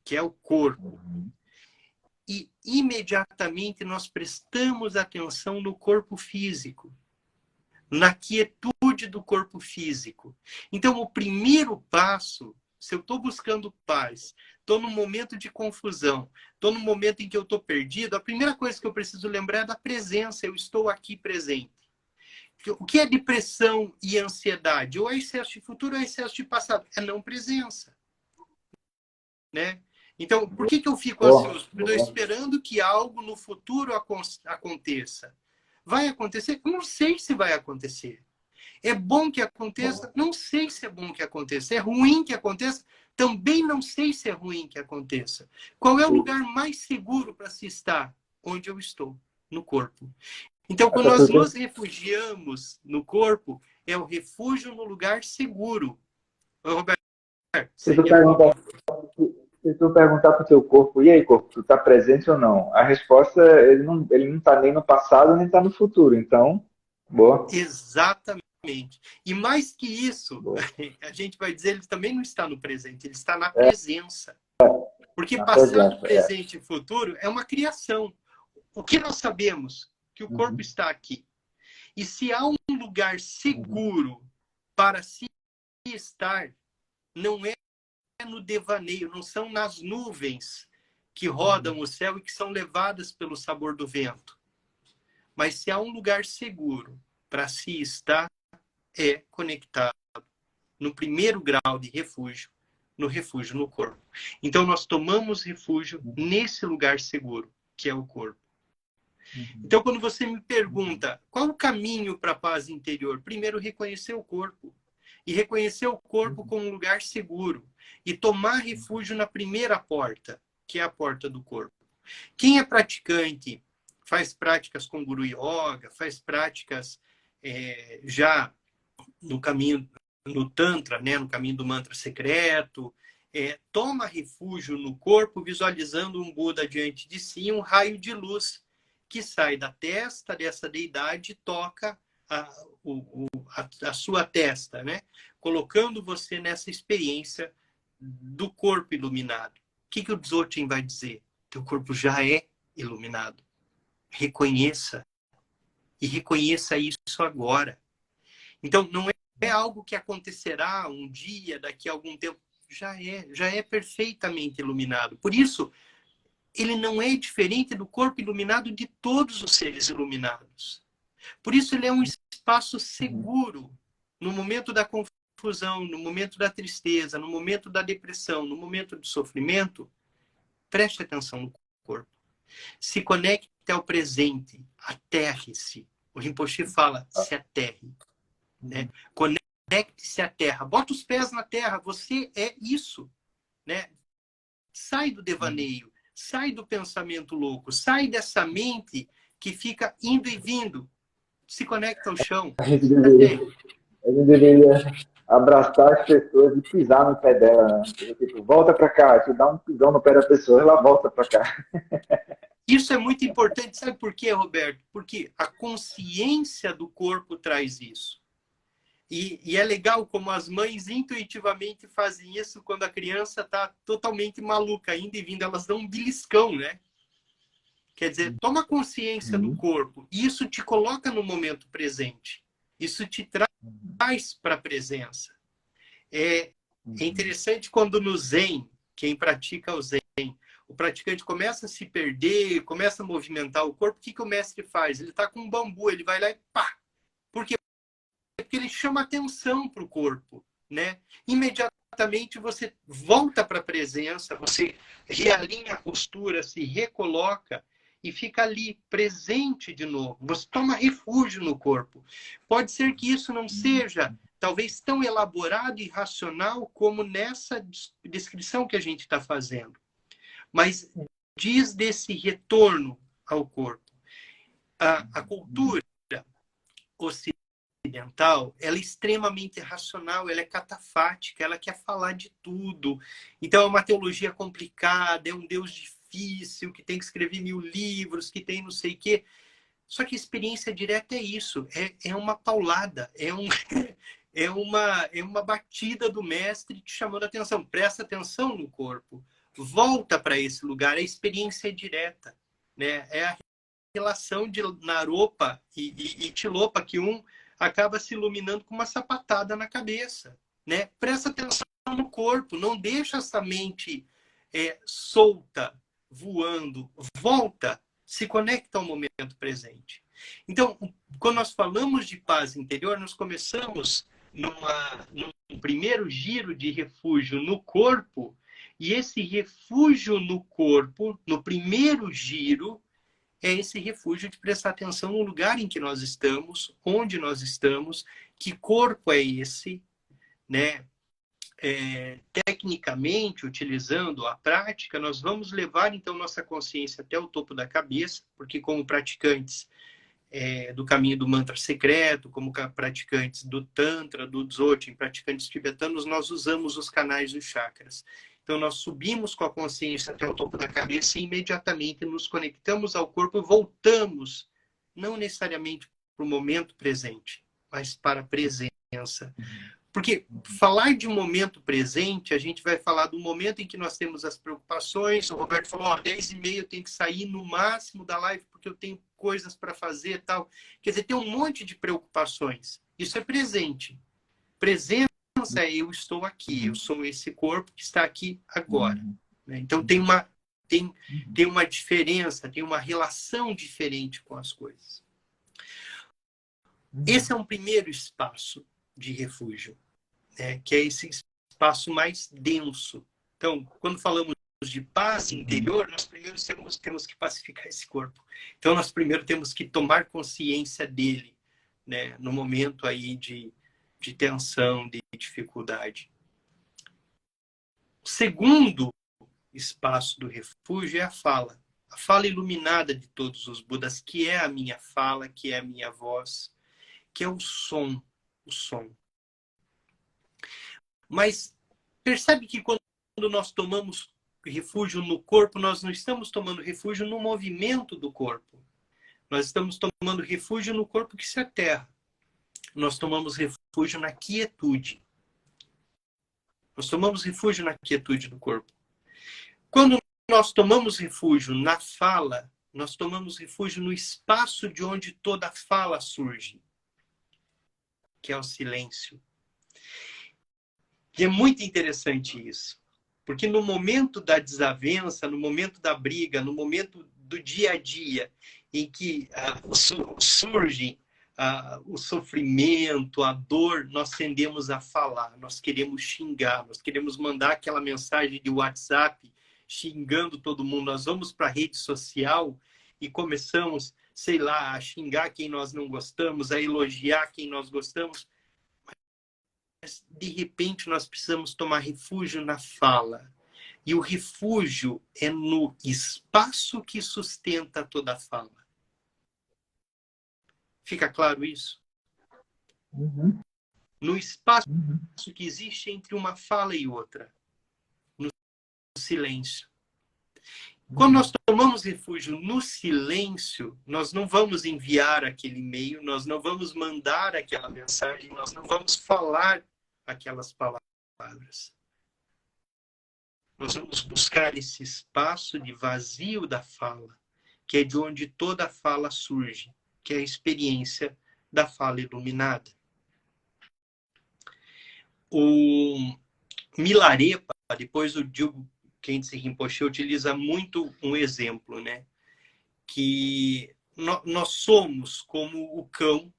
que é o corpo. E imediatamente nós prestamos atenção no corpo físico, na quietude do corpo físico. Então, o primeiro passo, se eu estou buscando paz, estou num momento de confusão, estou num momento em que eu estou perdido, a primeira coisa que eu preciso lembrar é da presença, eu estou aqui presente. O que é depressão e ansiedade? Ou é excesso de futuro ou é excesso de passado? É não presença. Né? Então, por que eu fico ansioso? Porque eu estou esperando que algo no futuro aconteça. Vai acontecer? Não sei se vai acontecer. É bom que aconteça? Não sei se é bom que aconteça. É ruim que aconteça? Também não sei se é ruim que aconteça. Qual é o lugar mais seguro para se estar? Onde eu estou, no corpo. Então, quando nós nos refugiamos no corpo, é o refúgio no lugar seguro. Ô, Roberto, Se tu perguntar para o teu corpo, e aí, corpo, tu está presente ou não? A resposta, ele não está nem no passado, nem está no futuro. Então, boa. Exatamente. E mais que isso, Boa. a gente vai dizer, ele também não está no presente, ele está na presença. Porque passado, presente e futuro é uma criação. O que nós sabemos? Que o corpo está aqui. E se há um lugar seguro para se estar, não é no devaneio, não são nas nuvens que rodam o céu e que são levadas pelo sabor do vento. Mas se há um lugar seguro para se estar, é conectado no primeiro grau de refúgio, no refúgio no corpo. Então, nós tomamos refúgio nesse lugar seguro, que é o corpo. Então, quando você me pergunta qual o caminho para a paz interior, primeiro reconhecer o corpo. E reconhecer o corpo como um lugar seguro. E tomar refúgio na primeira porta, que é a porta do corpo. Quem é praticante, faz práticas com Guru Yoga, faz práticas já no caminho, no Tantra, né, no caminho do mantra secreto, toma refúgio no corpo, visualizando um Buda diante de si, um raio de luz que sai da testa dessa deidade e toca a sua testa, né? Colocando você nessa experiência do corpo iluminado. O que o Dzogchen vai dizer? Teu corpo já é iluminado. Reconheça. E reconheça isso agora. Então, não é algo que acontecerá um dia, daqui a algum tempo. Já é perfeitamente iluminado. Por isso, ele não é diferente do corpo iluminado de todos os seres iluminados. Por isso, ele é um espaço seguro no momento da confusão, no momento da tristeza, no momento da depressão, no momento do sofrimento. Preste atenção no corpo. Se conecte ao presente, aterre-se. O Rinpoche fala, se aterre. Né? Conecte-se à terra. Bota os pés na terra. Você é isso. Né? Sai do devaneio. Sai do pensamento louco. Sai dessa mente que fica indo e vindo. Se conecta ao chão. A gente deveria abraçar as pessoas e pisar no pé dela. Né? Tipo, volta para cá, te dá um pisão no pé da pessoa, ela volta para cá. Isso é muito importante. Sabe por quê, Roberto? Porque a consciência do corpo traz isso. E é legal como as mães intuitivamente fazem isso quando a criança está totalmente maluca, indo e vindo. Elas dão um beliscão, né? Quer dizer, toma consciência do corpo. Isso te coloca no momento presente. Isso te traz para a presença. É interessante quando no Zen, quem pratica o Zen, o praticante começa a se perder, começa a movimentar o corpo. O que o mestre faz? Ele está com um bambu, ele vai lá e pá! Por quê? Porque ele chama atenção para o corpo, né? Imediatamente você volta para a presença, você realinha a postura, se recoloca e fica ali, presente de novo. Você toma refúgio no corpo. Pode ser que isso não seja, talvez, tão elaborado e racional como nessa descrição que a gente está fazendo. Mas diz desse retorno ao corpo. A cultura ocidental, ela é extremamente racional, ela é catafática, ela quer falar de tudo. Então é uma teologia complicada, é um Deus difícil, que tem que escrever 1000 livros, que tem não sei o quê. Só que a experiência direta é isso, é uma paulada, é uma batida do mestre te chamando a atenção. Presta atenção no corpo, volta para esse lugar, a experiência é direta. Né? É a relação de Naropa e Tilopa, que um acaba se iluminando com uma sapatada na cabeça. Né? Presta atenção no corpo, não deixa essa mente solta, voando, volta, se conecta ao momento presente. Então, quando nós falamos de paz interior, nós começamos num primeiro giro de refúgio no corpo, e esse refúgio no corpo, no primeiro giro, é esse refúgio de prestar atenção no lugar em que nós estamos, onde nós estamos, que corpo é esse, né? Tecnicamente, utilizando a prática, nós vamos levar, então, nossa consciência até o topo da cabeça, porque como praticantes do caminho do mantra secreto, como praticantes do Tantra, do Dzogchen, praticantes tibetanos, nós usamos os canais dos chakras. Então, nós subimos com a consciência até o topo da cabeça e imediatamente nos conectamos ao corpo e voltamos, não necessariamente para o momento presente, mas para a presença. Porque falar de um momento presente, a gente vai falar do momento em que nós temos as preocupações. O Roberto falou, 10h30 eu tenho que sair no máximo da live porque eu tenho coisas para fazer e tal. Quer dizer, tem um monte de preocupações. Isso é presente. Presença é eu estou aqui, eu sou esse corpo que está aqui agora. Então tem uma diferença, tem uma relação diferente com as coisas. Esse é um primeiro espaço de refúgio, né? Que é esse espaço mais denso. Então, quando falamos de paz interior, nós primeiro temos que pacificar esse corpo. Então, nós primeiro temos que tomar consciência dele, né? No momento aí de tensão, de dificuldade. O segundo espaço do refúgio é a fala. a fala iluminada de todos os Budas, que é a minha fala, que é a minha voz, que é o som, o som. Mas percebe que quando nós tomamos refúgio no corpo, nós não estamos tomando refúgio no movimento do corpo. Nós estamos tomando refúgio no corpo que se aterra. Nós tomamos refúgio na quietude. Nós tomamos refúgio na quietude do corpo. Quando nós tomamos refúgio na fala, nós tomamos refúgio no espaço de onde toda fala surge, que é o silêncio. E é muito interessante isso, porque no momento da desavença, no momento da briga, no momento do dia a dia, em que surge o sofrimento, a dor, nós tendemos a falar, nós queremos xingar, nós queremos mandar aquela mensagem de WhatsApp xingando todo mundo. Nós vamos para a rede social e começamos, sei lá, a xingar quem nós não gostamos, a elogiar quem nós gostamos. Mas, de repente, nós precisamos tomar refúgio na fala. E o refúgio é no espaço que sustenta toda a fala. Fica claro isso? Uhum. No espaço que existe entre uma fala e outra. No silêncio. Quando nós tomamos refúgio no silêncio, nós não vamos enviar aquele e-mail, nós não vamos mandar aquela mensagem, nós não vamos falar aquelas palavras. Nós vamos buscar esse espaço de vazio da fala, que é de onde toda fala surge, que é a experiência da fala iluminada. O Milarepa, depois o Dilgo Khyentse Rinpoche utiliza muito um exemplo, né? Que nós somos como o cão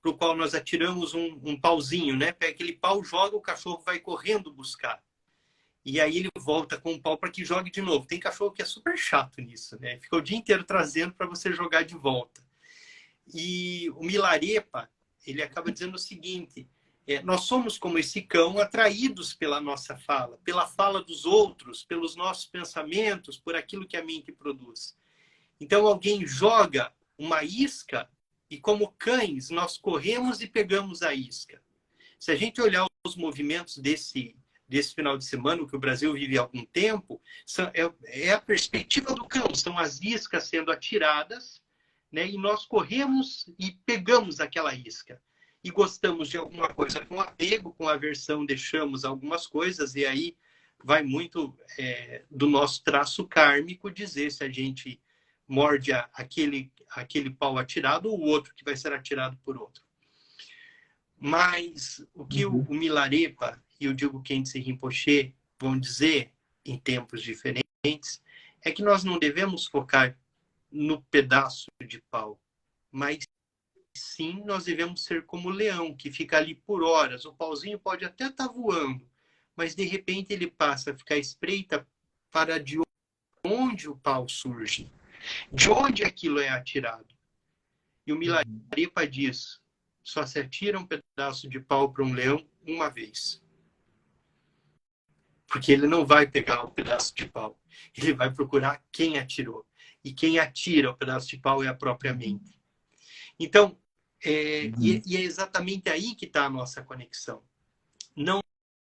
para o qual nós atiramos um pauzinho, né? Pega aquele pau, joga, o cachorro vai correndo buscar. E aí ele volta com o pau para que jogue de novo. Tem cachorro que é super chato nisso, né? Fica o dia inteiro trazendo para você jogar de volta. E o Milarepa, ele acaba dizendo o seguinte: nós somos como esse cão, atraídos pela nossa fala, pela fala dos outros, pelos nossos pensamentos, por aquilo que a mente produz. Então alguém joga uma isca e, como cães, nós corremos e pegamos a isca. Se a gente olhar os movimentos desse final de semana, o que o Brasil vive há algum tempo, é a perspectiva do cão. São as iscas sendo atiradas, né, e nós corremos e pegamos aquela isca. E gostamos de alguma coisa com apego, com aversão, deixamos algumas coisas, e aí vai muito do nosso traço kármico dizer se a gente morde aquele pau atirado ou o outro que vai ser atirado por outro. Mas o que o Milarepa e o Dilgo Khyentse Rinpoche vão dizer em tempos diferentes é que nós não devemos focar no pedaço de pau, mas sim nós devemos ser como o leão, que fica ali por horas. O pauzinho pode até estar voando, mas de repente ele passa a ficar espreita para de onde o pau surge, de onde aquilo é atirado. E o Milarepa diz: só se atira um pedaço de pau para um leão uma vez. Porque ele não vai pegar um pedaço de pau. Ele vai procurar quem atirou. E quem atira o pedaço de pau é a própria mente. Então, e é exatamente aí que está a nossa conexão. Não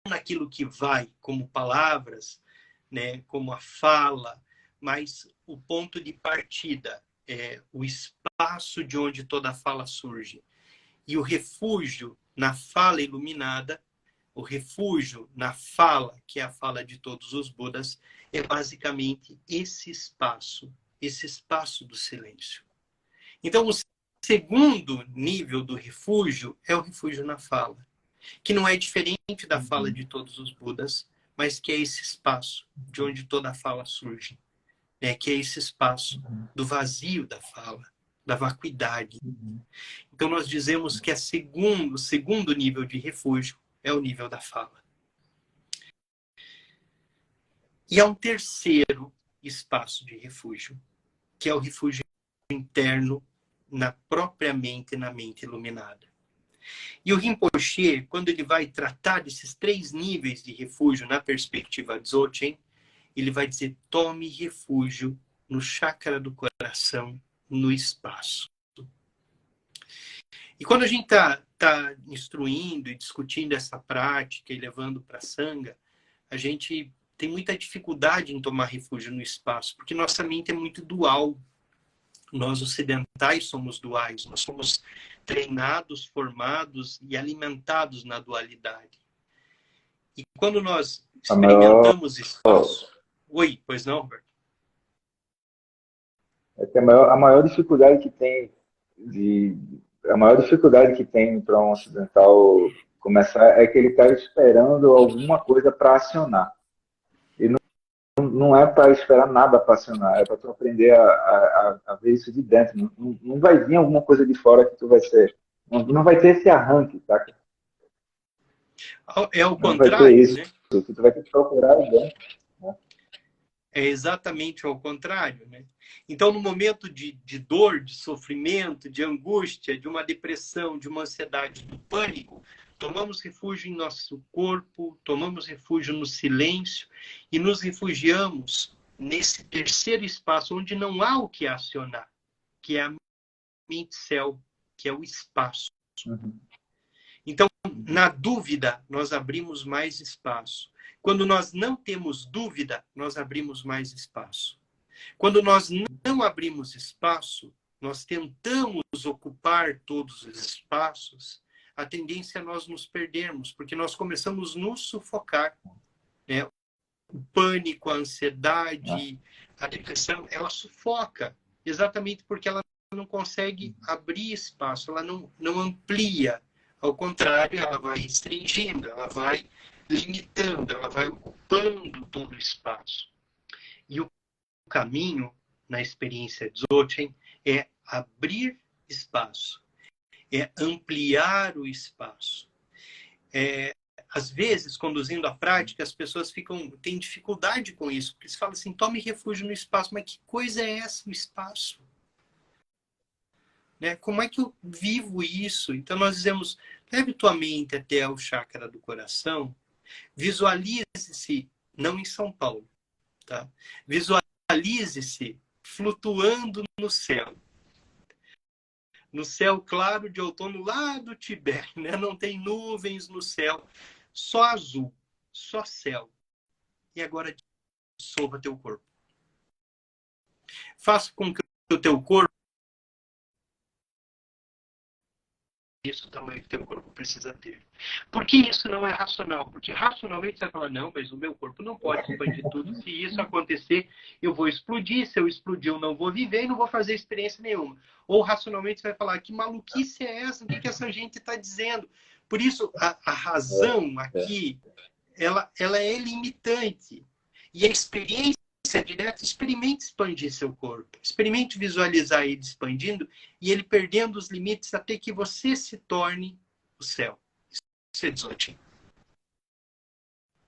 naquilo que vai como palavras, né, como a fala, mas o ponto de partida, o espaço de onde toda a fala surge. E o refúgio na fala iluminada, o refúgio na fala, que é a fala de todos os Budas, é basicamente esse espaço do silêncio. Então, o segundo nível do refúgio é o refúgio na fala, que não é diferente da fala de todos os Budas, mas que é esse espaço de onde toda a fala surge, né? Que é esse espaço do vazio da fala, da vacuidade. Então, nós dizemos que o segundo nível de refúgio é o nível da fala. E há um terceiro espaço de refúgio, que é o refúgio interno na própria mente, na mente iluminada. E o Rinpoche, quando ele vai tratar desses 3 níveis de refúgio na perspectiva Dzogchen, ele vai dizer: tome refúgio no chácara do coração, no espaço. E quando a gente tá instruindo e discutindo essa prática e levando para a Sangha, a gente tem muita dificuldade em tomar refúgio no espaço, porque nossa mente é muito dual. Nós ocidentais somos duais, nós somos treinados, formados e alimentados na dualidade. E quando nós experimentamos espaço... Oi, pois não, Roberto? É que a maior dificuldade que tem a maior dificuldade que tem para um ocidental começar é que ele está esperando alguma coisa para acionar. E não é para esperar nada para acionar, é para tu aprender a ver isso de dentro. Não vai vir alguma coisa de fora que tu vai ser. Não vai ter esse arranque, tá? É o não vai ter contrário, isso, né? que tu vai ter que procurar dentro. Né? É exatamente ao contrário, né? Então, no momento de dor, de sofrimento, de angústia, de uma depressão, de uma ansiedade, do pânico, tomamos refúgio em nosso corpo, tomamos refúgio no silêncio e nos refugiamos nesse terceiro espaço onde não há o que acionar, que é a mente-céu, que é o espaço. Uhum. Então, na dúvida, nós abrimos mais espaço. Quando nós não temos dúvida, nós abrimos mais espaço. Quando nós não abrimos espaço, nós tentamos ocupar todos os espaços, a tendência é nós nos perdermos, porque nós começamos a nos sufocar. Né? O pânico, a ansiedade, a depressão, ela sufoca, exatamente porque ela não consegue abrir espaço, ela não amplia. Ao contrário, ela vai restringindo, ela vai limitando, ela vai ocupando todo o espaço. E o caminho, na experiência de Dzogchen, é abrir espaço, é ampliar o espaço. Às vezes, conduzindo a prática, as pessoas têm dificuldade com isso, porque eles falam assim, tome refúgio no espaço, mas que coisa é essa, o espaço? Né? Como é que eu vivo isso? Então, nós dizemos, leve tua mente até o chácara do coração, visualize-se, não em São Paulo, tá? Visualize-se flutuando no céu. No céu claro de outono lá do Tibete, né? Não tem nuvens no céu, só azul, só céu. E agora dissolva teu corpo. Faça com que o teu corpo isso também que teu corpo precisa ter. Por que isso não é racional? Porque racionalmente você vai falar, não, mas o meu corpo não pode expandir tudo. Se isso acontecer, eu vou explodir. Se eu explodir, eu não vou viver e não vou fazer experiência nenhuma. Ou racionalmente você vai falar, que maluquice é essa? O que essa gente está dizendo? Por isso, a razão aqui, ela é limitante. E a experiência direta, experimente expandir seu corpo. Experimente visualizar ele expandindo e ele perdendo os limites até que você se torne o céu. Isso é Dzogchen.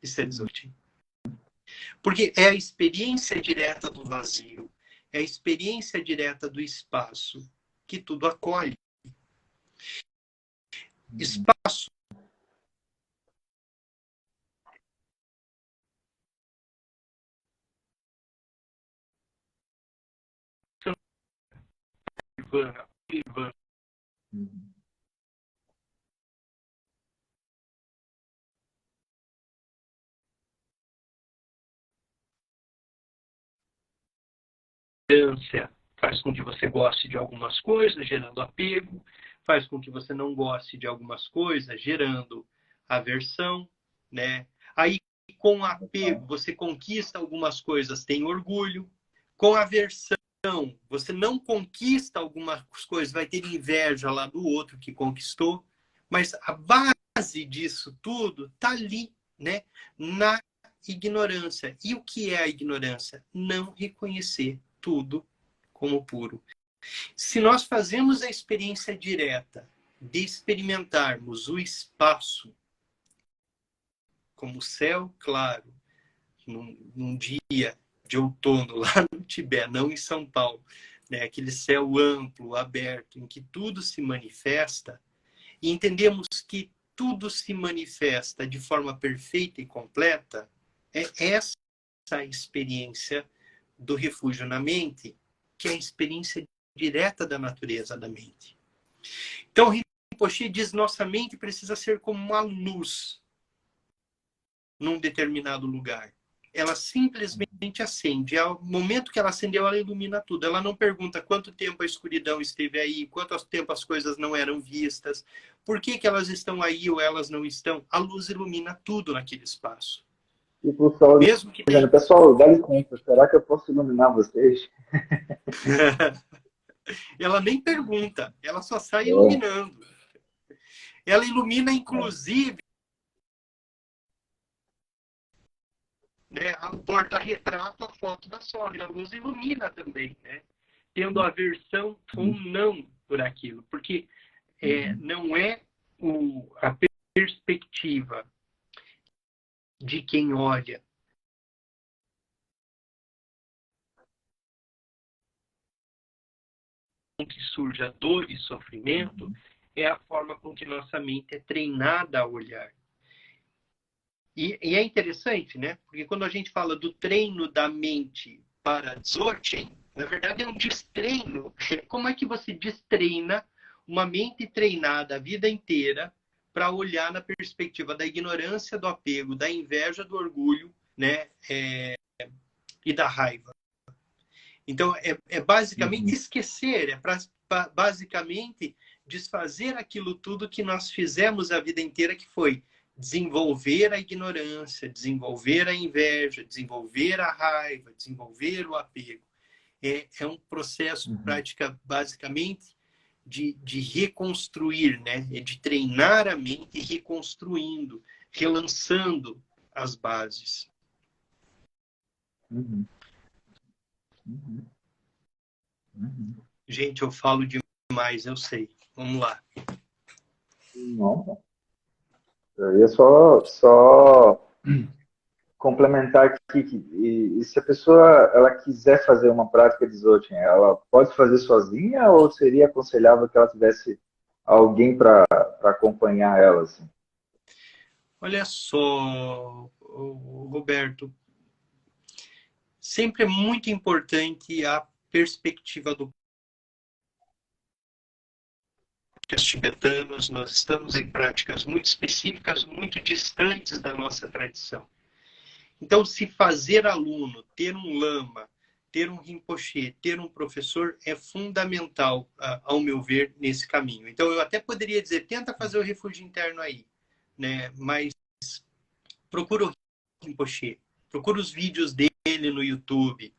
Isso é Dzogchen. Porque é a experiência direta do vazio, é a experiência direta do espaço que tudo acolhe. Espaço Nirvana. Faz com que você goste de algumas coisas, gerando apego, faz com que você não goste de algumas coisas, gerando aversão, né? Aí, com apego, você conquista algumas coisas, tem orgulho. Com aversão, você não conquista algumas coisas, vai ter inveja lá do outro que conquistou. Mas a base disso tudo está ali, né? Na ignorância. E o que é a ignorância? Não reconhecer tudo como puro. Se nós fazemos a experiência direta de experimentarmos o espaço como céu claro, num dia de outono lá no Tibete, não em São Paulo, né? Aquele céu amplo, aberto, em que tudo se manifesta, e entendemos que tudo se manifesta de forma perfeita e completa, é essa a experiência do refúgio na mente, que é a experiência direta da natureza da mente. Então, Rinpoche diz, nossa mente precisa ser como uma luz num determinado lugar. Ela simplesmente acende. Ao momento que ela acendeu, ela ilumina tudo. Ela não pergunta quanto tempo a escuridão esteve aí, quanto tempo as coisas não eram vistas, por que elas estão aí ou elas não estão. A luz ilumina tudo naquele espaço. E o pessoal Mesmo que dizendo, pessoal, dá licença, será que eu posso iluminar vocês? ela nem pergunta, ela só sai É, iluminando. Ela ilumina, inclusive, né, a porta-retrato, a foto da sogra. A luz ilumina também, né? Tendo aversão ou não por aquilo. Porque não é a perspectiva de quem olha que surge a dor e sofrimento, é a forma com que nossa mente é treinada a olhar. E é interessante, né? Porque quando a gente fala do treino da mente para Dzogchen, na verdade é um destreino. Como é que você destreina uma mente treinada a vida inteira para olhar na perspectiva da ignorância, do apego, da inveja, do orgulho, né? E da raiva? Então, é basicamente esquecer, é basicamente desfazer aquilo tudo que nós fizemos a vida inteira, que foi desenvolver a ignorância, desenvolver a inveja, desenvolver a raiva, desenvolver o apego. É um processo de prática, basicamente, de reconstruir, né? É de treinar a mente, reconstruindo, relançando as bases. Uhum. Uhum. Uhum. Gente, eu falo demais, eu sei. Vamos lá. Não, eu ia só complementar aqui que e se a pessoa ela quiser fazer uma prática de Dzogchen, ela pode fazer sozinha ou seria aconselhável que ela tivesse alguém para acompanhar ela assim? Olha só, Roberto, sempre é muito importante a perspectiva do tibetanos. Nós estamos em práticas muito específicas, muito distantes da nossa tradição. Então, se fazer aluno, ter um lama, ter um rinpoche, ter um professor é fundamental, ao meu ver, nesse caminho. Então, eu até poderia dizer, tenta fazer o refúgio interno aí, né? Mas procura o Rinpoche, procura os vídeos dele no YouTube,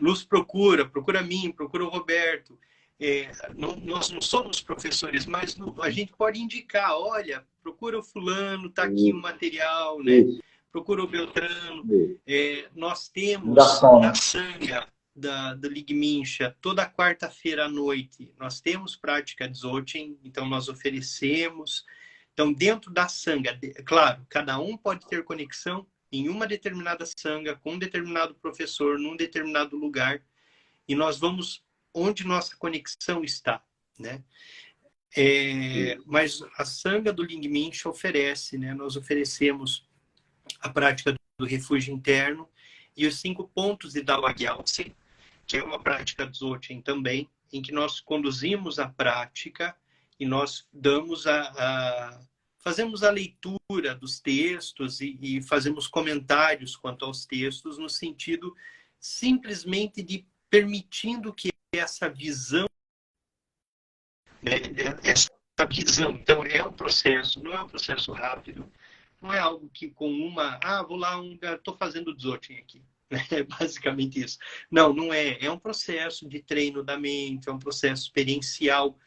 nos procura mim, procura o Roberto. Nós não somos professores, mas a gente pode indicar, olha, procura o fulano, está aqui o material, né? Isso, Procura o Beltrano. isso. Nós temos Fundação, na né? Sangha do Ligmincha, toda quarta-feira à noite, nós temos prática de Dzogchen, então nós oferecemos. Então, dentro da Sangha, claro, cada um pode ter conexão em uma determinada Sangha, com um determinado professor, num determinado lugar, e nós vamos onde nossa conexão está, né? Mas a Sangha do Ligmincha oferece, né? Nós oferecemos a prática do refúgio interno e os 5 pontos de Dao Gyaltsen, que é uma prática Dzogchen também, em que nós conduzimos a prática e nós damos fazemos a leitura dos textos e fazemos comentários quanto aos textos, no sentido simplesmente de permitindo que essa visão, né, essa visão, então é um processo, não é um processo rápido, não é algo que com vou lá, estou fazendo Dzogchen aqui. É basicamente isso. Não, não é. É um processo de treino da mente, é um processo experiencial,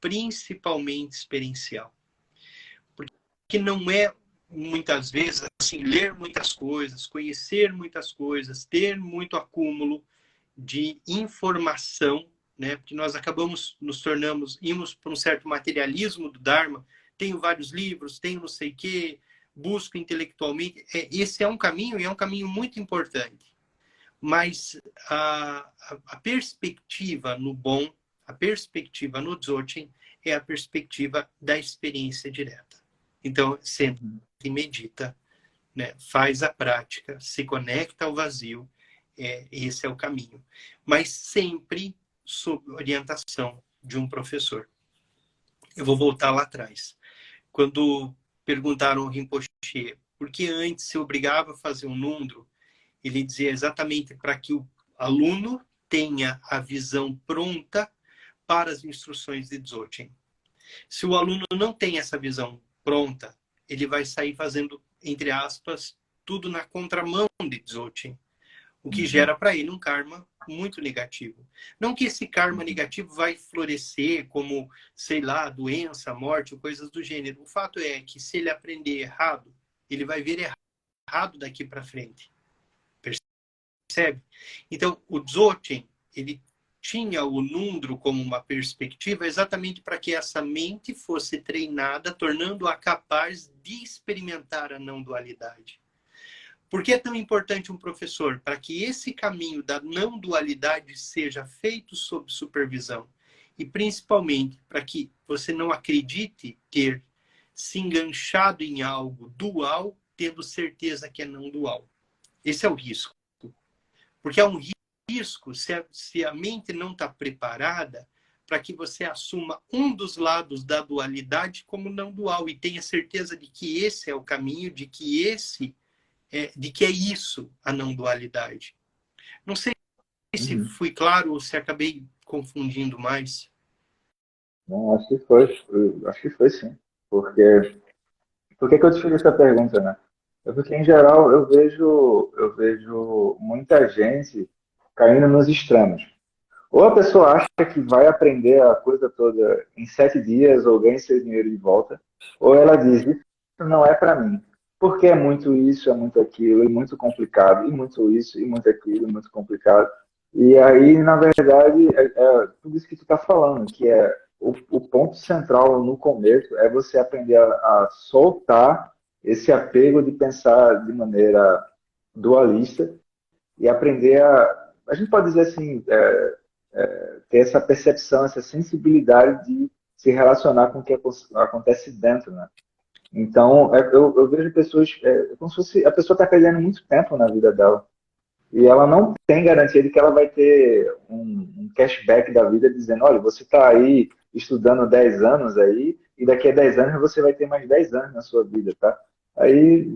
principalmente experiencial. Porque não é, muitas vezes, assim, ler muitas coisas, conhecer muitas coisas, ter muito acúmulo de informação, né? Porque nós íamos para um certo materialismo do Dharma. Tenho vários livros, tenho não sei o quê, busco intelectualmente. Esse é um caminho, e é um caminho muito importante. Mas a perspectiva no bom, a perspectiva no Dzogchen, é a perspectiva da experiência direta. Então, senta e medita, né? Faz a prática, se conecta ao vazio, esse é o caminho. Mas sempre sob orientação de um professor. Eu vou voltar lá atrás. Quando perguntaram ao Rinpoche por que antes se obrigava a fazer um número, ele dizia exatamente para que o aluno tenha a visão pronta para as instruções de Dzogchen. Se o aluno não tem essa visão pronta, ele vai sair fazendo, entre aspas, tudo na contramão de Dzogchen, o que gera para ele um karma muito negativo. Não que esse karma negativo vai florescer como, sei lá, doença, morte ou coisas do gênero. O fato é que se ele aprender errado, ele vai ver errado daqui para frente. Percebe? Então, o Dzogchen, ele tinha o Nundro como uma perspectiva exatamente para que essa mente fosse treinada, tornando-a capaz de experimentar a não dualidade. Por que é tão importante um professor? Para que esse caminho da não dualidade seja feito sob supervisão. E principalmente para que você não acredite ter se enganchado em algo dual, tendo certeza que é não dual. Esse é o risco. Porque é um risco se a mente não está preparada para que você assuma um dos lados da dualidade como não dual e tenha certeza de que esse é o caminho, de que é isso a não dualidade. Não sei se fui claro ou se acabei confundindo mais. Não, acho que foi sim. Porque, por que que eu te fiz essa pergunta, né? É porque, em geral, eu vejo muita gente caindo nos extremos. Ou a pessoa acha que vai aprender a coisa toda em 7 dias ou ganha seu dinheiro de volta, ou ela diz, isso não é para mim. Porque é muito isso, é muito aquilo, e muito complicado, e muito isso, e muito aquilo, e muito complicado. E aí, na verdade, é tudo isso que tu está falando, que é o ponto central no começo é você aprender a soltar esse apego de pensar de maneira dualista e aprender a gente pode dizer assim, ter essa percepção, essa sensibilidade de se relacionar com o que acontece dentro, né? Então, eu vejo pessoas, como se fosse, a pessoa está perdendo muito tempo na vida dela. E ela não tem garantia de que ela vai ter um cashback da vida dizendo, olha, você está aí estudando 10 anos aí, e daqui a 10 anos você vai ter mais 10 anos na sua vida, tá? Aí,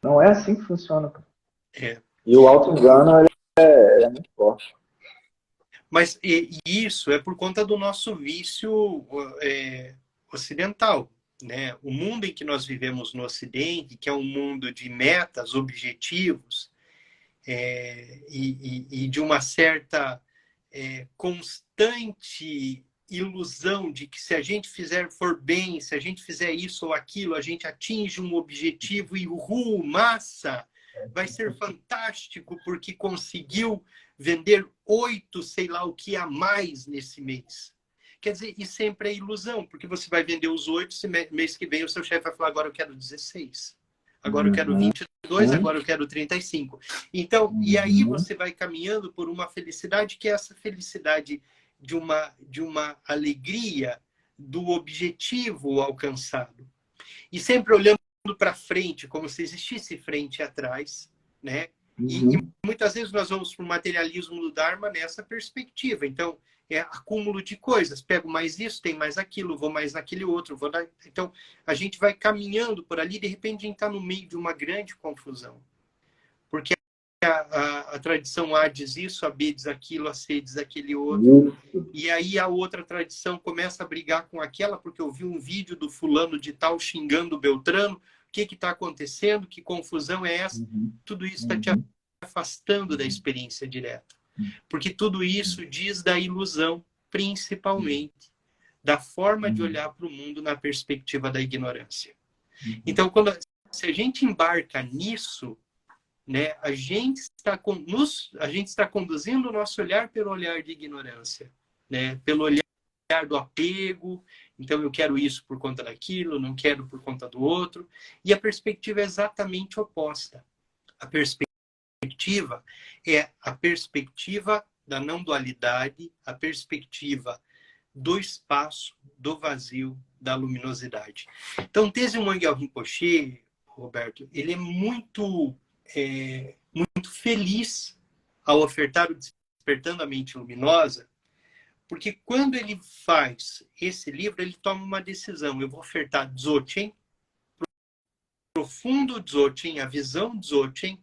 não é assim que funciona. É. E o auto-engano é muito forte. Mas isso é por conta do nosso vício ocidental. Né? O mundo em que nós vivemos no Ocidente, que é um mundo de metas, objetivos, e de uma certa constante ilusão de que se a gente for bem, se a gente fizer isso ou aquilo, a gente atinge um objetivo e massa, vai ser fantástico porque conseguiu vender 8, sei lá o que a mais nesse mês. Quer dizer, e sempre é ilusão, porque você vai vender os 8, mês que vem o seu chefe vai falar, agora eu quero 16. Agora eu quero 22, agora eu quero 35. Então, e aí você vai caminhando por uma felicidade que é essa felicidade de uma alegria do objetivo alcançado. E sempre olhando para frente, como se existisse frente e atrás, né? E muitas vezes nós vamos para o materialismo do Dharma nessa perspectiva. Então, é acúmulo de coisas. Pego mais isso, tem mais aquilo, vou mais naquele outro. Então, a gente vai caminhando por ali, de repente a gente está no meio de uma grande confusão. Porque a tradição A diz isso, a B diz aquilo, a C diz aquele outro. E aí a outra tradição começa a brigar com aquela, porque eu vi um vídeo do fulano de tal xingando o Beltrano. O que está acontecendo? Que confusão é essa? Tudo isso está te afastando da experiência direta. Porque tudo isso diz da ilusão, principalmente, da forma de olhar para o mundo na perspectiva da ignorância. Então, se a gente embarca nisso, né, a gente está conduzindo o nosso olhar pelo olhar de ignorância, né, pelo olhar do apego. Então, eu quero isso por conta daquilo, não quero por conta do outro. E a perspectiva é exatamente oposta. A perspectiva é a perspectiva da não dualidade, a perspectiva do espaço, do vazio, da luminosidade. Então, Tenzin Wangyal Rinpoche, Roberto, ele é muito muito feliz ao ofertar o Despertando a Mente Luminosa, porque quando ele faz esse livro, ele toma uma decisão. Eu vou ofertar Dzogchen, profundo Dzogchen, a visão Dzogchen,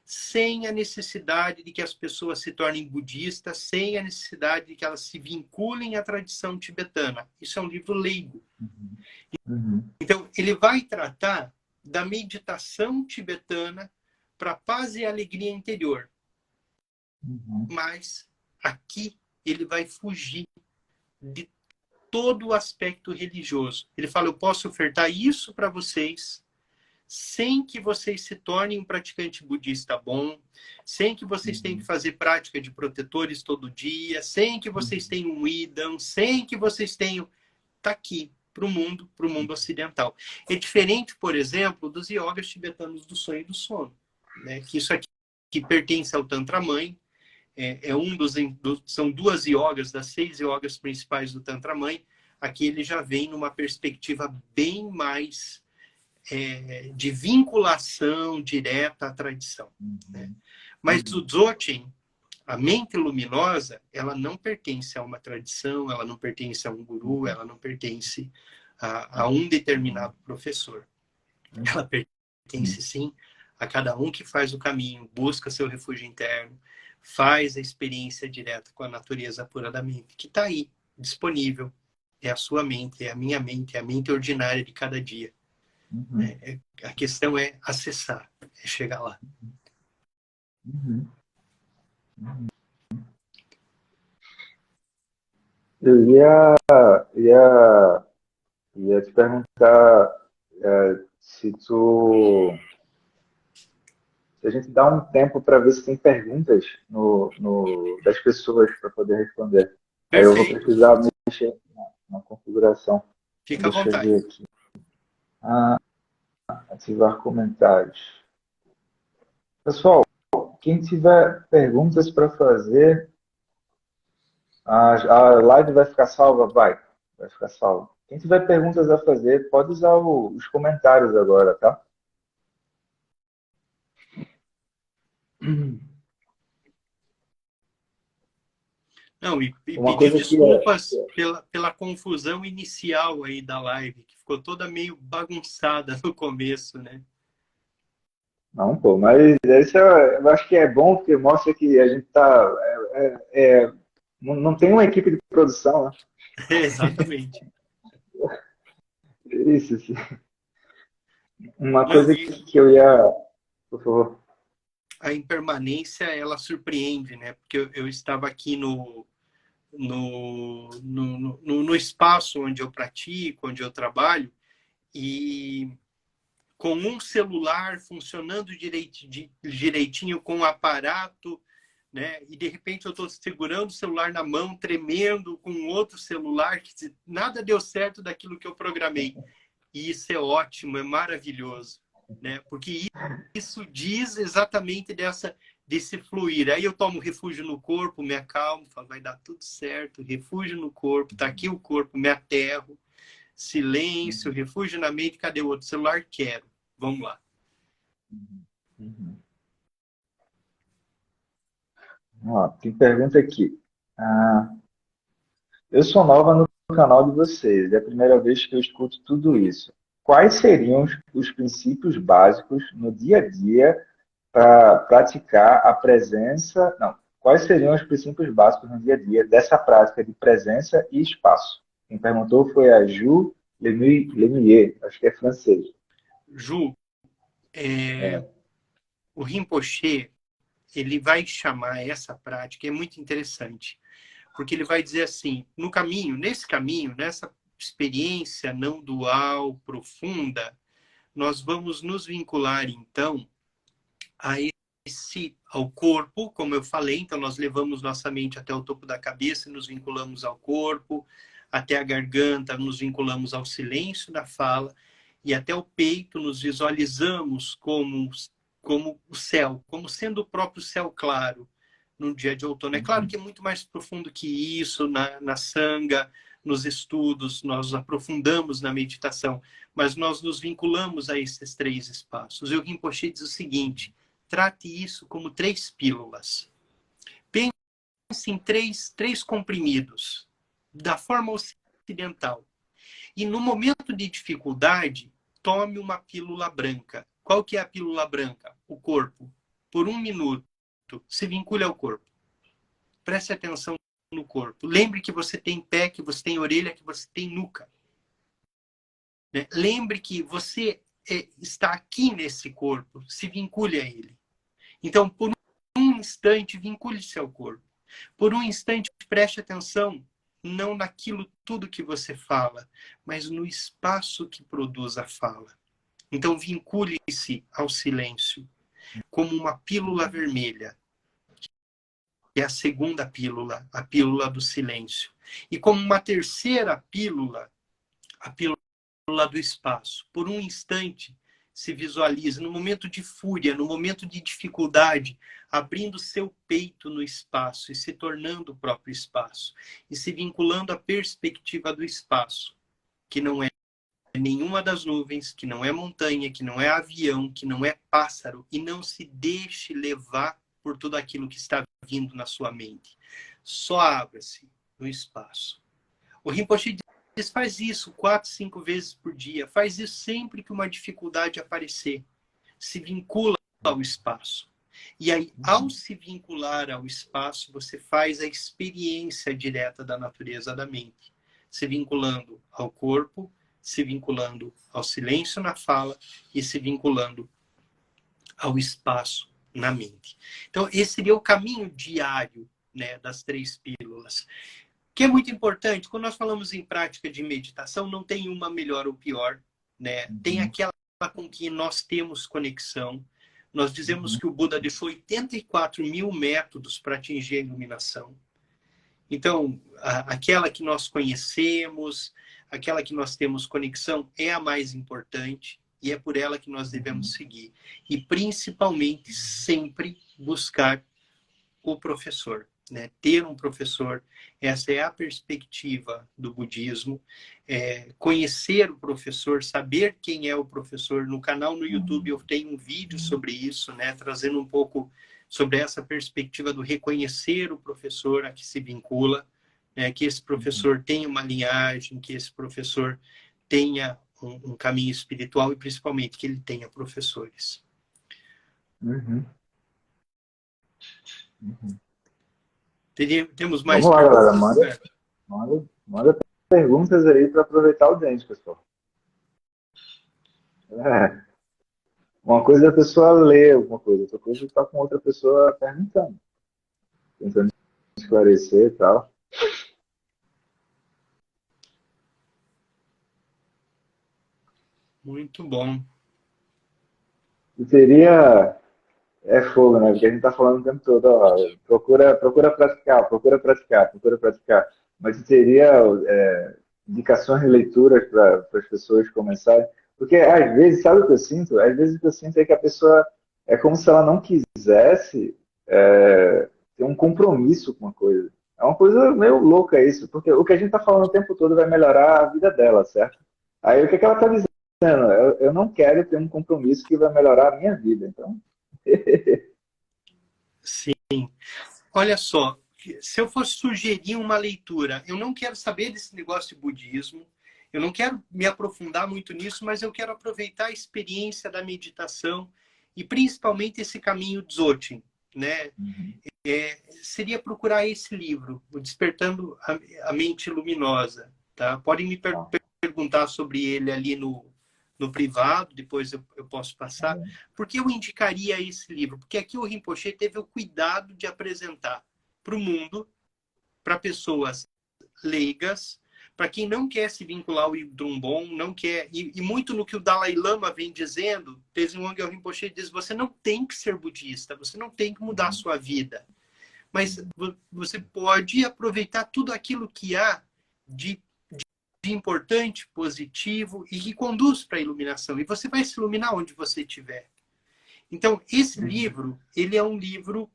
sem a necessidade de que as pessoas se tornem budistas, sem a necessidade de que elas se vinculem à tradição tibetana. Isso é um livro leigo. Uhum. Então, ele vai tratar da meditação tibetana para paz e alegria interior. Uhum. Mas aqui ele vai fugir de todo o aspecto religioso. Ele fala, eu posso ofertar isso para vocês sem que vocês se tornem um praticante budista bom, sem que vocês tenham que fazer prática de protetores todo dia, sem que vocês tenham um idam, sem que vocês tenham... Está aqui, para o mundo ocidental. É diferente, por exemplo, dos yogas tibetanos do sonho e do sono, né? Que isso aqui que pertence ao Tantra Mãe, são 2 yogas, das 6 yogas principais do Tantra Mãe. Aqui ele já vem numa perspectiva bem mais de vinculação direta à tradição, né? Mas o Dzogchen, a mente luminosa, ela não pertence a uma tradição, ela não pertence a um guru, ela não pertence a um determinado professor. Ela pertence, sim, a cada um que faz o caminho, busca seu refúgio interno, faz a experiência direta com a natureza pura da mente, que está aí, disponível. É a sua mente, é a minha mente, é a mente ordinária de cada dia. A questão é acessar, é chegar lá. Eu ia te perguntar se a gente dá um tempo para ver se tem perguntas das pessoas para poder responder. Aí eu vou Perfeito. precisar mexer na configuração. Fica à Deixa eu vontade. ver aqui. Ativar comentários. Pessoal, quem tiver perguntas para fazer, a live vai ficar salva? Vai ficar salva. Quem tiver perguntas a fazer, pode usar os comentários agora, tá? Não, e Uma pedir coisa que é... desculpas pela confusão inicial aí da live, que ficou toda meio bagunçada no começo, né? Não, pô, mas isso eu acho que é bom, porque mostra que a gente tá... não tem uma equipe de produção, né? Exatamente. Isso, sim. Uma Não, coisa que eu ia... Por favor. A impermanência, ela surpreende, né? Porque eu estava aqui no espaço onde eu pratico, onde eu trabalho, e com um celular funcionando direitinho, com um aparato, né? E de repente eu estou segurando o celular na mão, tremendo, com outro celular, que nada deu certo daquilo que eu programei. E isso é ótimo, é maravilhoso, né? Porque isso diz exatamente desse fluir. Aí eu tomo refúgio no corpo, me acalmo, falo, vai dar tudo certo, refúgio no corpo, tá aqui o corpo, me aterro, silêncio, refúgio na mente, cadê o outro celular? Quero. Vamos lá. Ó, tem pergunta aqui. Eu sou nova no canal de vocês, é a primeira vez que eu escuto tudo isso. Quais seriam os princípios básicos no dia a dia para praticar a presença? Não, quais seriam os princípios básicos no dia a dia dessa prática de presença e espaço? Quem perguntou foi a Ju Lemier, acho que é francês. Ju, o Rinpoche, ele vai chamar essa prática, é muito interessante, porque ele vai dizer assim, nesse caminho, nessa experiência não dual, profunda, nós vamos nos vincular, então, ao corpo, como eu falei, então nós levamos nossa mente até o topo da cabeça, nos vinculamos ao corpo, até a garganta, nos vinculamos ao silêncio da fala, e até o peito nos visualizamos como o céu, como sendo o próprio céu claro num dia de outono. É claro que é muito mais profundo que isso, na sanga, nos estudos, nós aprofundamos na meditação, mas nós nos vinculamos a esses 3 espaços. E o Rinpoche diz o seguinte, trate isso como 3 pílulas. Pense em três comprimidos, da forma ocidental. E no momento de dificuldade, tome uma pílula branca. Qual que é a pílula branca? O corpo. Por 1 minuto, se vincule ao corpo. Preste atenção no corpo. Lembre que você tem pé, que você tem orelha, que você tem nuca. Né? Lembre que você está aqui nesse corpo. Se vincule a ele. Então, por um instante, vincule-se ao corpo. Por um instante, preste atenção, não naquilo tudo que você fala, mas no espaço que produz a fala. Então, vincule-se ao silêncio, como uma pílula vermelha, que é a segunda pílula, a pílula do silêncio. E como uma terceira pílula, a pílula do espaço. Por um instante, se visualize no momento de fúria, no momento de dificuldade, abrindo seu peito no espaço e se tornando o próprio espaço. E se vinculando à perspectiva do espaço, que não é nenhuma das nuvens, que não é montanha, que não é avião, que não é pássaro. E não se deixe levar por tudo aquilo que está vindo na sua mente. Só abra-se no espaço. O Rinpoche diz, faz isso 4, 5 vezes por dia. Faz isso sempre que uma dificuldade aparecer. Se vincula ao espaço. E aí, ao se vincular ao espaço, você faz a experiência direta da natureza da mente. Se vinculando ao corpo, se vinculando ao silêncio na fala e se vinculando ao espaço na mente. Então, esse seria o caminho diário, né, das 3 pílulas. Que é muito importante, quando nós falamos em prática de meditação, não tem uma melhor ou pior, né? Tem aquela com que nós temos conexão. Nós dizemos que o Buda deixou 84 mil métodos para atingir a iluminação. Então, aquela que nós conhecemos, aquela que nós temos conexão, é a mais importante e é por ela que nós devemos seguir. E, principalmente, sempre buscar o professor. Né? Ter um professor, essa é a perspectiva do budismo. Conhecer o professor, saber quem é o professor. No canal no YouTube eu tenho um vídeo sobre isso, né? Trazendo um pouco sobre essa perspectiva do reconhecer o professor a que se vincula, né? Que esse professor tenha uma linhagem, que esse professor tenha um caminho espiritual e principalmente que ele tenha professores. Temos mais Vamos lá, perguntas? galera. Manda perguntas aí para aproveitar o dente, pessoal. Uma coisa é a pessoa ler alguma coisa, outra coisa é estar com outra pessoa perguntando, tentando esclarecer e tal. Muito bom. E teria... É fogo, né? Porque a gente está falando o tempo todo, ó, procura praticar, procura praticar, procura praticar. Mas teria indicações de leituras para as pessoas começarem? Porque às vezes, sabe o que eu sinto? Às vezes o que eu sinto é que a pessoa é como se ela não quisesse ter um compromisso com uma coisa. É uma coisa meio louca isso, porque o que a gente está falando o tempo todo vai melhorar a vida dela, certo? Aí o que ela está dizendo? Eu não quero ter um compromisso que vai melhorar a minha vida. Então, Sim. Olha só, se eu fosse sugerir uma leitura, eu não quero saber desse negócio de budismo, eu não quero me aprofundar muito nisso, mas eu quero aproveitar a experiência da meditação e principalmente esse caminho Dzogchen, né? Seria procurar esse livro, O Despertando a Mente Luminosa. Tá? Podem me perguntar sobre ele ali no privado, depois eu posso passar. Por que eu indicaria esse livro? Porque aqui o Rinpoche teve o cuidado de apresentar para o mundo, para pessoas leigas, para quem não quer se vincular ao Drumbon, não quer, e muito no que o Dalai Lama vem dizendo, Tenzin Wangyal Rinpoche diz, você não tem que ser budista, você não tem que mudar a sua vida, mas você pode aproveitar tudo aquilo que há de importante, positivo e que conduz para a iluminação. E você vai se iluminar onde você estiver. Então, esse livro, ele é um livro,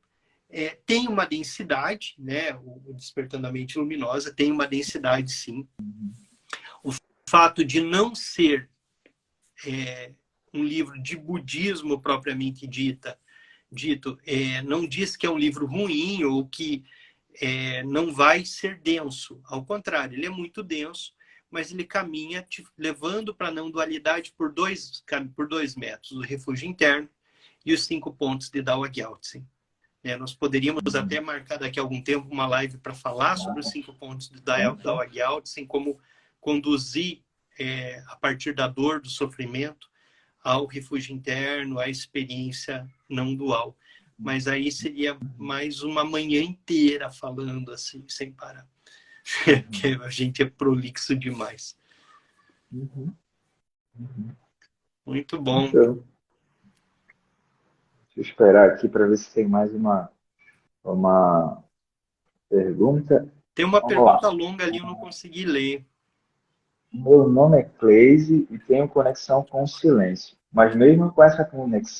tem uma densidade, né? O Despertando a Mente Luminosa tem uma densidade, sim. O fato de não ser um livro de budismo propriamente dita, dito, não diz que é um livro ruim ou que não vai ser denso. Ao contrário, ele é muito denso, mas ele caminha te levando para a não dualidade por dois métodos, o refúgio interno e os 5 pontos de Dao Gyaltsen. Nós poderíamos até marcar daqui a algum tempo uma live para falar sobre os 5 pontos de Dao Gyaltsen, como conduzir a partir da dor, do sofrimento, ao refúgio interno, à experiência não dual. Mas aí seria mais uma manhã inteira falando assim, sem parar. Porque a gente é prolixo demais. Muito bom. Então, deixa eu esperar aqui para ver se tem mais uma pergunta. Tem uma Vamos lá. pergunta longa ali, eu não consegui ler. Meu nome é Cleise e tenho conexão com o silêncio. Mas mesmo com essa conexão,